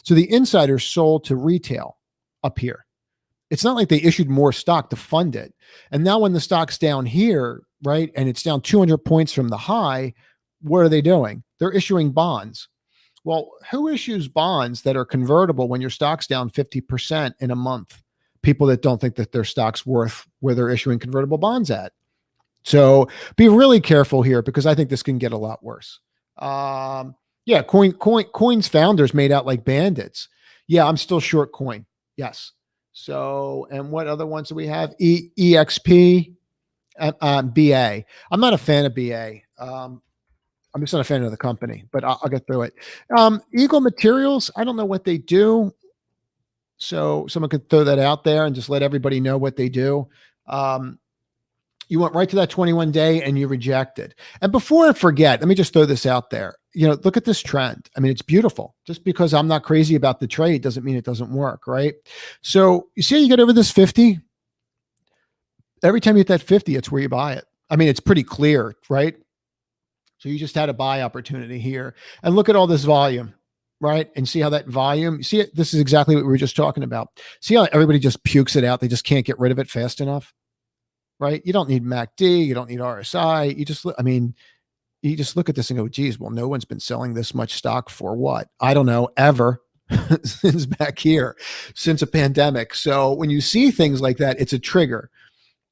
So the insiders sold to retail up here. It's not like they issued more stock to fund it. And now when the stock's down here, right, and it's down 200 points from the high, what are they doing? They're issuing bonds. Well, who issues bonds that are convertible when your stock's down 50% in a month? People that don't think that their stock's worth where they're issuing convertible bonds at. So be really careful here because I think this can get a lot worse. Yeah, Coin's founders made out like bandits. Yeah, I'm still short Coin. Yes. So, and what other ones do we have? EXP, BA. I'm not a fan of BA. I'm just not a fan of the company, but I'll get through it. Eagle Materials, I don't know what they do. So someone could throw that out there and just let everybody know what they do. You went right to that 21 day and you rejected. And before I forget, let me just throw this out there. Look at this trend. I mean, it's beautiful. Just because I'm not crazy about the trade doesn't mean it doesn't work, right? So you see how you get over this 50? Every time you hit that 50, it's where you buy it. I mean, it's pretty clear, right? So you just had a buy opportunity here. And look at all this volume, right? And see how that volume, you see it? This is exactly what we were just talking about. See how everybody just pukes it out? They just can't get rid of it fast enough, right? You don't need MACD. You don't need RSI. You just look at this and go, geez, well, no one's been selling this much stock for what? I don't know, ever since back here, since a pandemic. So when you see things like that, it's a trigger,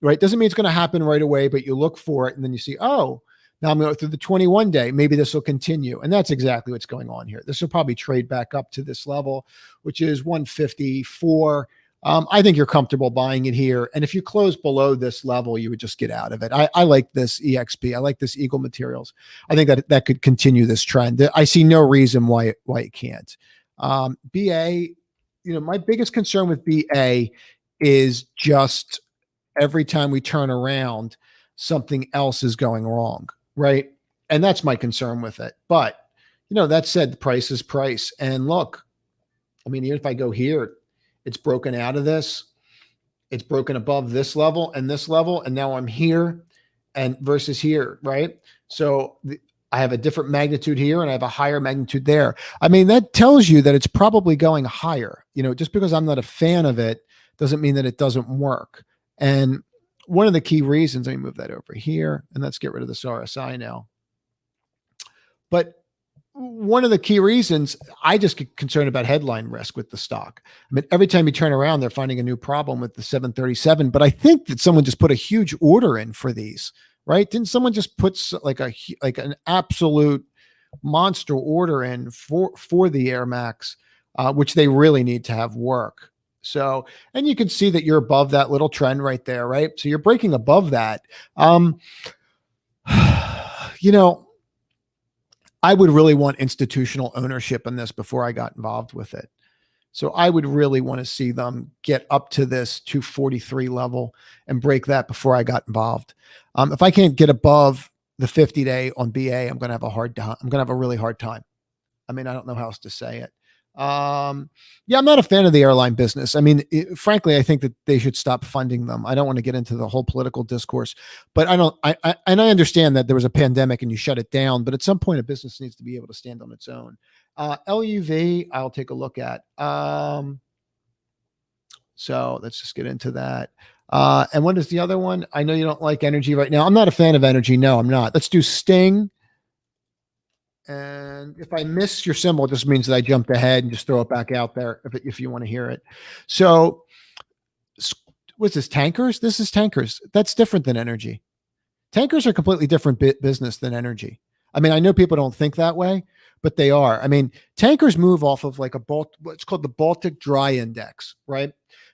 right? Doesn't mean it's going to happen right away, but you look for it and then you see, oh, now I'm going through the 21 day. Maybe this will continue. And that's exactly what's going on here. This will probably trade back up to this level, which is 154. I think you're comfortable buying it here. And if you close below this level, you would just get out of it. I like this EXP. I like this Eagle Materials. I think that could continue this trend. I see no reason why it can't. BA, my biggest concern with BA is just every time we turn around, something else is going wrong, right? And that's my concern with it. But, that said, the price is price. And look, I mean, even if I go here, it's broken out of this. It's broken above this level and this level, and now I'm here and versus here, right? So I have a different magnitude here and I have a higher magnitude there. I mean, that tells you that it's probably going higher. Just because I'm not a fan of it doesn't mean that it doesn't work. And one of the key reasons, let me move that over here and let's get rid of this RSI now. But one of the key reasons I just get concerned about headline risk with the stock. I mean, every time you turn around, they're finding a new problem with the 737. But I think that someone just put a huge order in for these, right? Didn't someone just put like an absolute monster order in for the Air Max, which they really need to have work. So, and you can see that you're above that little trend right there, right? So you're breaking above that. I would really want institutional ownership in this before I got involved with it. So I would really want to see them get up to this 243 level and break that before I got involved. If I can't get above the 50-day on BA, I'm going to have a hard time. I'm going to have a really hard time. I mean, I don't know how else to say it. Yeah, I'm not a fan of the airline business. I mean, frankly, I think that they should stop funding them. I don't want to get into the whole political discourse, but I understand that there was a pandemic and you shut it down, but at some point a business needs to be able to stand on its own. LUV, I'll take a look at. So let's just get into that. And what is the other one? I know you don't like energy right now. I'm not a fan of energy. No, I'm not. Let's do Sting. And if I miss your symbol, it just means that I jumped ahead and just throw it back out there if you want to hear it. So what's this, tankers? This is tankers. That's different than energy. Tankers are completely different business than energy. I mean, I know people don't think that way, but they are. I mean, tankers move off of like what's called the Baltic Dry Index, right?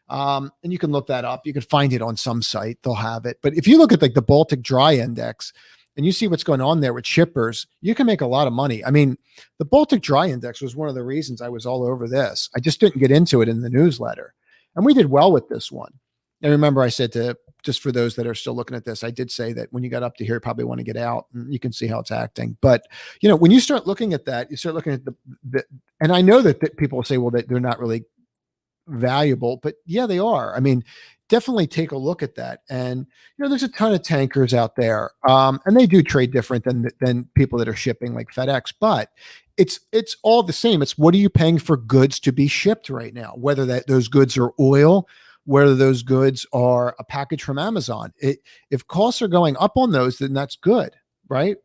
And you can look that up. You can find it on some site. They'll have it. But if you look at like the Baltic Dry Index, and you see what's going on there with shippers, you can make a lot of money. I mean, the Baltic Dry Index was one of the reasons I was all over this. I just didn't get into it in the newsletter. And we did well with this one. And remember, I said just for those that are still looking at this, I did say that when you got up to here, you probably want to get out and you can see how it's acting. But, when you start looking at that, you start looking at and I know that people will say, well, they're not really valuable, but yeah, they are. I mean, definitely take a look at that. And there's a ton of tankers out there, and they do trade different than people that are shipping like FedEx, but it's all the same. It's what are you paying for goods to be shipped right now, whether those goods are oil, whether those goods are a package from Amazon. If costs are going up on those, then that's good, right?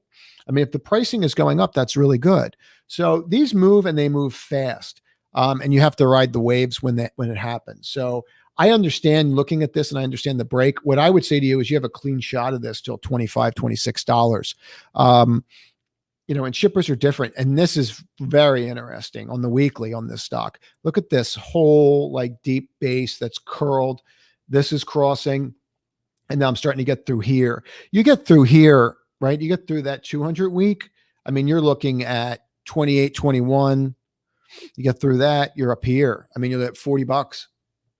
I mean, if the pricing is going up, that's really good. So these move and they move fast. And you have to ride the waves when it happens. So I understand looking at this and I understand the break. What I would say to you is you have a clean shot of this till $25, $26. And shippers are different. And this is very interesting on the weekly on this stock. Look at this whole like deep base that's curled. This is crossing. And now I'm starting to get through here. You get through here, right? You get through that 200 week. I mean, you're looking at 28, 21. You get through that, you're up here. I mean, you're at $40.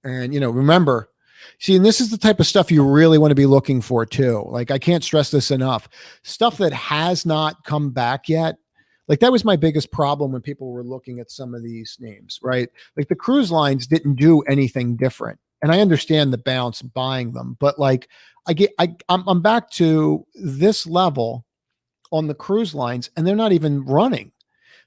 And, remember, and this is the type of stuff you really want to be looking for too. Like, I can't stress this enough. Stuff that has not come back yet. Like, that was my biggest problem when people were looking at some of these names, right? Like, the cruise lines didn't do anything different. And I understand the bounce buying them, but like, I'm back to this level on the cruise lines and they're not even running.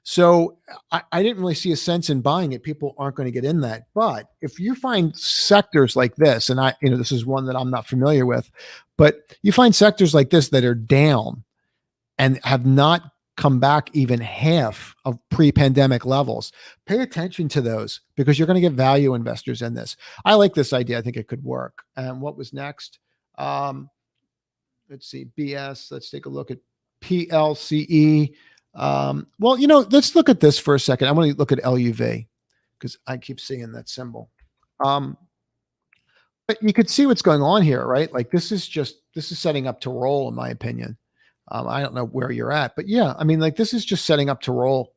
So I didn't really see a sense in buying it. People aren't going to get in that. But if you find sectors like this, and this is one that I'm not familiar with, but you find sectors like this that are down and have not come back even half of pre-pandemic levels, pay attention to those because you're going to get value investors in this. I like this idea. I think it could work. And what was next? Let's see, BS. Let's take a look at PLCE. Well, let's look at this for a second. I want to look at LUV because I keep seeing that symbol. But you could see what's going on here, right? Like this is setting up to roll, in my opinion. I don't know where you're at, but yeah, I mean, like this is just setting up to roll,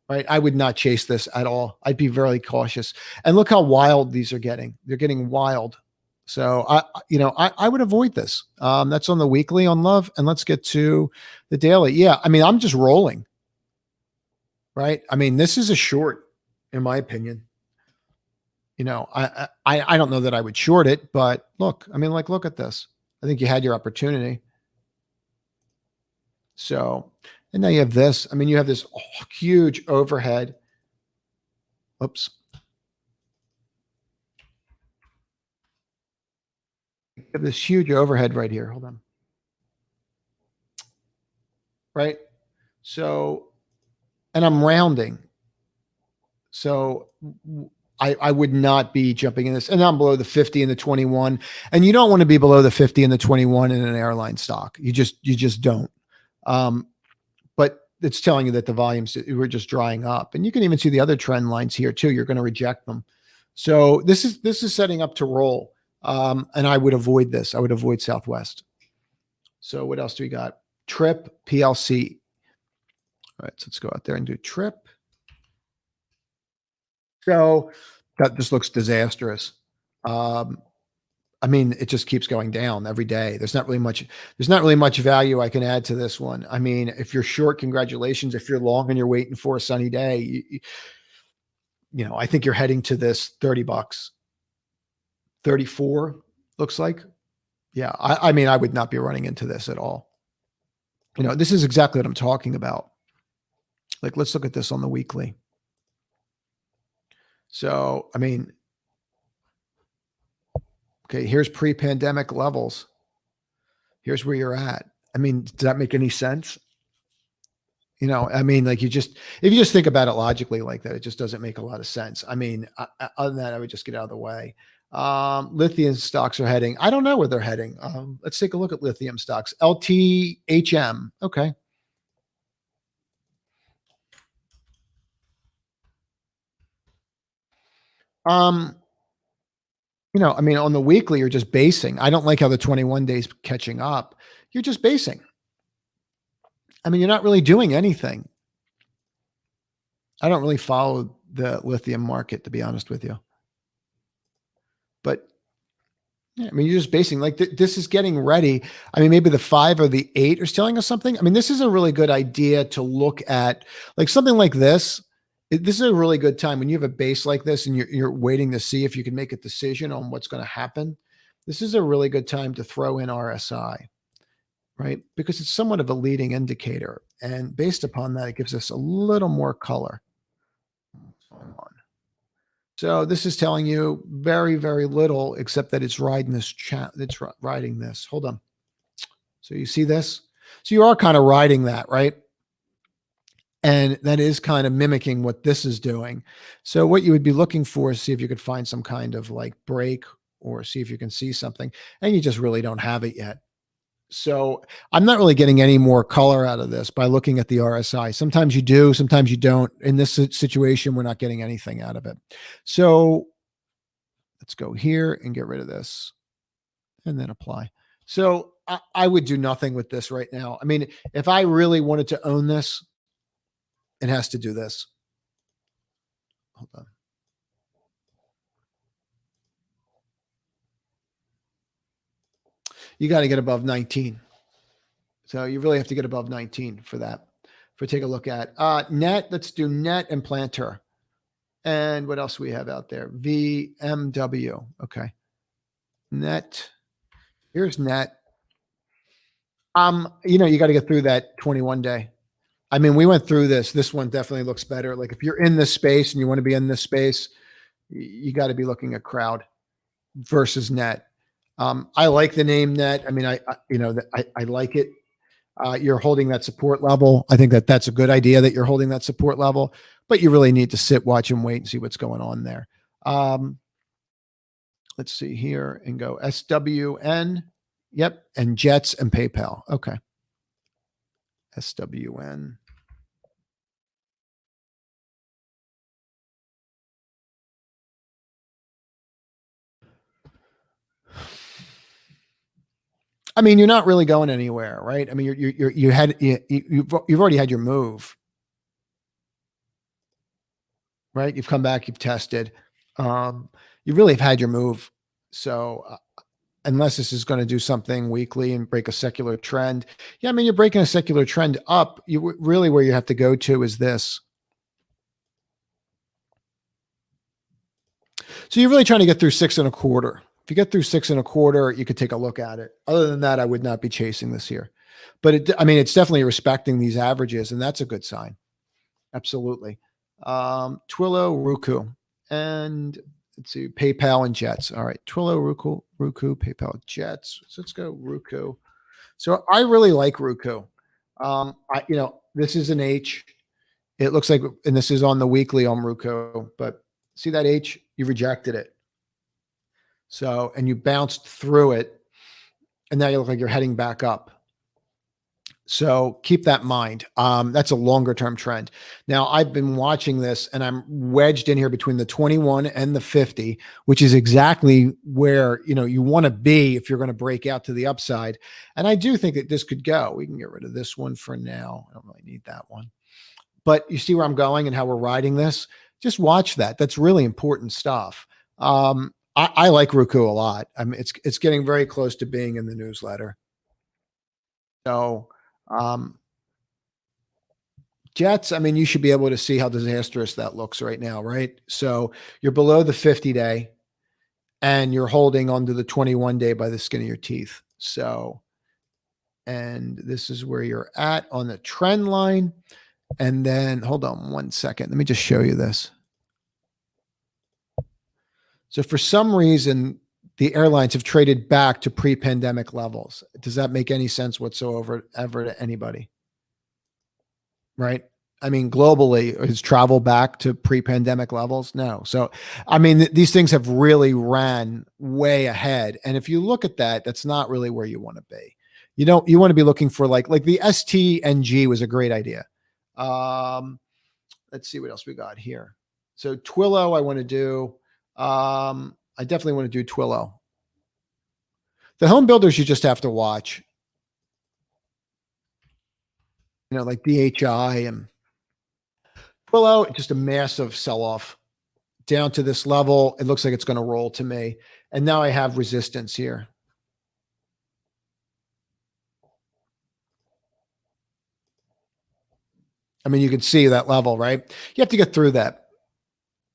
right? I would not chase this at all. I'd be very cautious. And look how wild these are getting. They're getting wild. So I would avoid this. That's on the weekly on Love. And let's get to the daily. Yeah. I mean, I'm just rolling, right? I mean, this is a short in my opinion. You know, I don't know that I would short it, but look, I mean, like, look at this. I think you had your opportunity. So, and now you have this. I mean, you have this huge overhead. Oops. You have this huge overhead right here. Hold on. Right. So, and I'm rounding. So I would not be jumping in this. And I'm below the 50 and the 21. And you don't want to be below the 50 and the 21 in an airline stock. You just don't. But it's telling you that the volumes were just drying up. And you can even see the other trend lines here too. You're going to reject them. So this is setting up to roll. And I would avoid this. I would avoid Southwest. So what else do we got? Trip, PLC. All right, so let's go out there and do Trip. So that just looks disastrous. I mean, it just keeps going down every day. There's not really much value I can add to this one. I mean, if you're short, congratulations. If you're long and you're waiting for a sunny day, you know, I think you're heading to this $30, 34 looks like. Yeah. I mean, I would not be running into this at all. You know, this is exactly what I'm talking about. Like, let's look at this on the weekly. So, I mean, okay, here's pre-pandemic levels. Here's where you're at. I mean, does that make any sense? You know, I mean, like if you just think about it logically like that, it just doesn't make a lot of sense. I mean, other than that, I would just get out of the way. Lithium stocks are heading. I don't know where they're heading. Let's take a look at lithium stocks. LTHM. Okay. You know, I mean, on the weekly, you're just basing. I don't like how the 21 days catching up. You're just basing. I mean, you're not really doing anything. I don't really follow the lithium market, to be honest with you. But yeah, I mean, you're just basing like this is getting ready. I mean, maybe the 5 or the 8 are telling us something. I mean, this is a really good idea to look at, like something like this. This is a really good time when you have a base like this and you're waiting to see if you can make a decision on what's going to happen. This is a really good time to throw in RSI, right? Because it's somewhat of a leading indicator. And based upon that, it gives us a little more color. So this is telling you very, very little, except that it's riding this chat. It's riding this. Hold on. So you see this? So you are kind of riding that, right? And that is kind of mimicking what this is doing. So what you would be looking for is see if you could find some kind of like break or see if you can see something. And you just really don't have it yet. So I'm not really getting any more color out of this by looking at the RSI. Sometimes you do, sometimes you don't. In this situation, we're not getting anything out of it. So let's go here and get rid of this and then apply. So I would do nothing with this right now. I mean, if I really wanted to own this, it has to do this. Hold on. You got to get above 19. So you really have to get above 19 for that. For take a look at net. Let's do net and planter. And what else we have out there? VMW. Okay. Net. Here's net. You know, you got to get through that 21 day. I mean, we went through this. This one definitely looks better. Like if you're in this space and you want to be in this space, you got to be looking at crowd versus net. I like the name net. I mean, I like it. You're holding that support level. I think that that's a good idea that you're holding that support level, but you really need to sit, watch, and wait and see what's going on there. Let's see here and go SWN. Yep. And Jets and PayPal. Okay. SWN. I mean, you're not really going anywhere, right? I mean, you've already had your move, right? You've come back, you've tested, you really have had your move. So unless this is going to do something weekly and break a secular trend, yeah, I mean, you're breaking a secular trend up. You really where you have to go to is this. So you're really trying to get through 6.25. If you get through 6.25, you could take a look at it. Other than that, I would not be chasing this here. But I mean, it's definitely respecting these averages, and that's a good sign. Absolutely. Twillo, Roku, and let's see, PayPal and Jets. All right, Twillo, Roku, PayPal, Jets. So let's go Roku. So I really like Roku. This is an H. It looks like, and this is on the weekly on Roku, but see that H? You rejected it. So, and you bounced through it, and now you look like you're heading back up. So keep that in mind. That's a longer term trend. Now I've been watching this and I'm wedged in here between the 21 and the 50, which is exactly where, you want to be if you're going to break out to the upside. And I do think that this could go. We can get rid of this one for now. I don't really need that one, but you see where I'm going and how we're riding this. Just watch that. That's really important stuff. I like Roku a lot. I mean, it's getting very close to being in the newsletter. So, Jets, I mean, you should be able to see how disastrous that looks right now, right? So you're below the 50-day and you're holding onto the 21-day by the skin of your teeth. So, and this is where you're at on the trend line. And then hold on one second. Let me just show you this. So for some reason, the airlines have traded back to pre-pandemic levels. Does that make any sense whatsoever ever to anybody? Right? I mean, globally, is travel back to pre-pandemic levels? No. So, I mean, these things have really ran way ahead. And if you look at that, that's not really where you want to be. You want to be looking for like the STNG was a great idea. Let's see what else we got here. So Twillo, I want to do. I definitely want to do Twillo. The home builders you just have to watch. Like DHI and Twillo, just a massive sell-off down to this level. It looks like it's going to roll to me. And now I have resistance here. I mean, you can see that level, right? You have to get through that.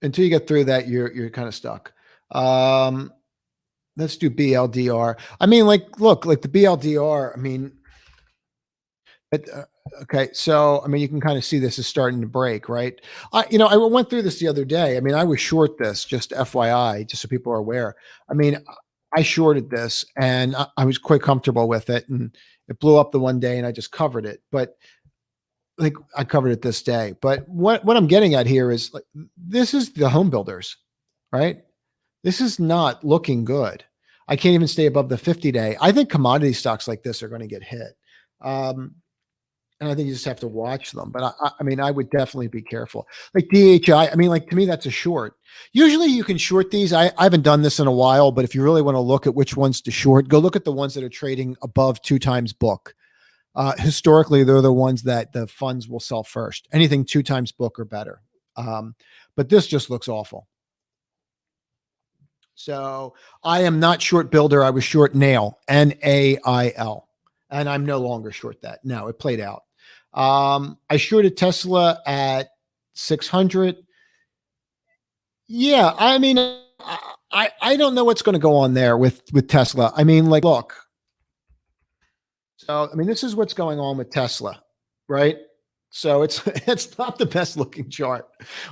Until you get through that, you're kind of stuck. Let's do BLDR. I mean, look, like the BLDR, I mean, okay. So, I mean, you can kind of see this is starting to break, right? I went through this the other day. I mean, I was short this, just FYI, just so people are aware. I mean, I shorted this and I was quite comfortable with it, and it blew up the one day and I just covered it. But like I covered it this day. But what I'm getting at here is like, this is the home builders, right? This is not looking good. I can't even stay above the 50-day. I think commodity stocks like this are going to get hit. And I think you just have to watch them. But I mean, I would definitely be careful. Like DHI, I mean, like to me, that's a short. Usually you can short these. I haven't done this in a while, but if you really want to look at which ones to short, go look at the ones that are trading above 2 times book. Historically, they're the ones that the funds will sell first. Anything 2 times book or better. But this just looks awful. So I am not short builder. I was short nail, NAIL, and I'm no longer short that. No, it played out. I shorted Tesla at 600. Yeah, I mean, I don't know what's going to go on there with Tesla. I mean, like, look. So, I mean, this is what's going on with Tesla, right? So it's not the best looking chart,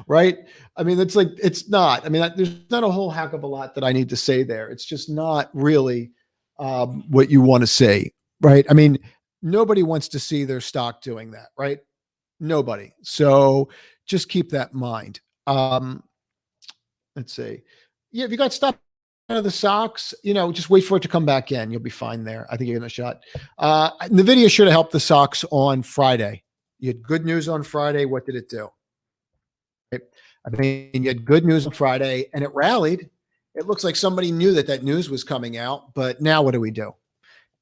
right? I mean, it's not. I mean, there's not a whole heck of a lot that I need to say there. It's just not really what you want to see, right? I mean, nobody wants to see their stock doing that, right? Nobody. So just keep that in mind. Let's see. Yeah, if you got stuff out of the socks, just wait for it to come back in. You'll be fine there. I think you're getting a shot. The video should have helped the socks on Friday. You had good news on Friday. What did it do? I mean, you had good news on Friday and it rallied. It looks like somebody knew that news was coming out, but now what do we do?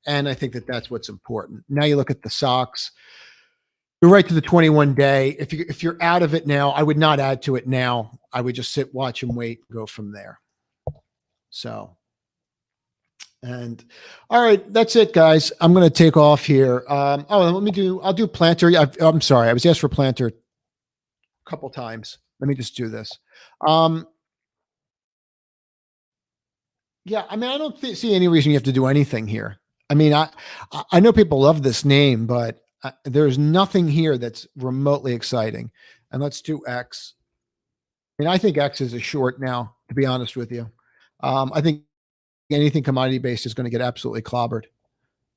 And I think that's what's important. Now you look at the socks. You're right to the 21-day. If you're out of it now, I would not add to it now. I would just sit, watch, and wait, go from there. So, and all right, that's it, guys. I'm going to take off here. I'll do Planter. I'm sorry. I was asked for Planter a couple times. Let me just do this. Yeah, I mean, I don't see any reason you have to do anything here. I mean, I know people love this name, but there's nothing here that's remotely exciting. And let's do X. I mean, I think X is a short now, to be honest with you. I think anything commodity based is going to get absolutely clobbered.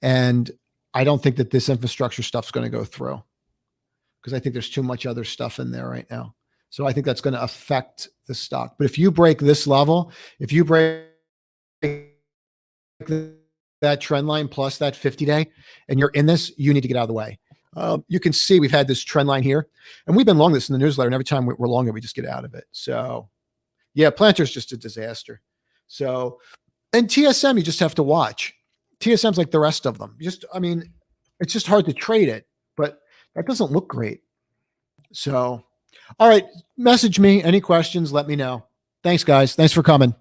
And I don't think that this infrastructure stuff's going to go through because I think there's too much other stuff in there right now. So I think that's going to affect the stock. But if you break this level, if you break that trend line plus that 50-day and you're in this, you need to get out of the way. You can see we've had this trend line here and we've been long this in the newsletter. And every time we're long it, we just get out of it. So yeah, Planter's just a disaster. So, and TSM, you just have to watch. TSM's like the rest of them. I mean, it's just hard to trade it, but that doesn't look great. So, all right, message me. Any questions, let me know. Thanks, guys. Thanks for coming.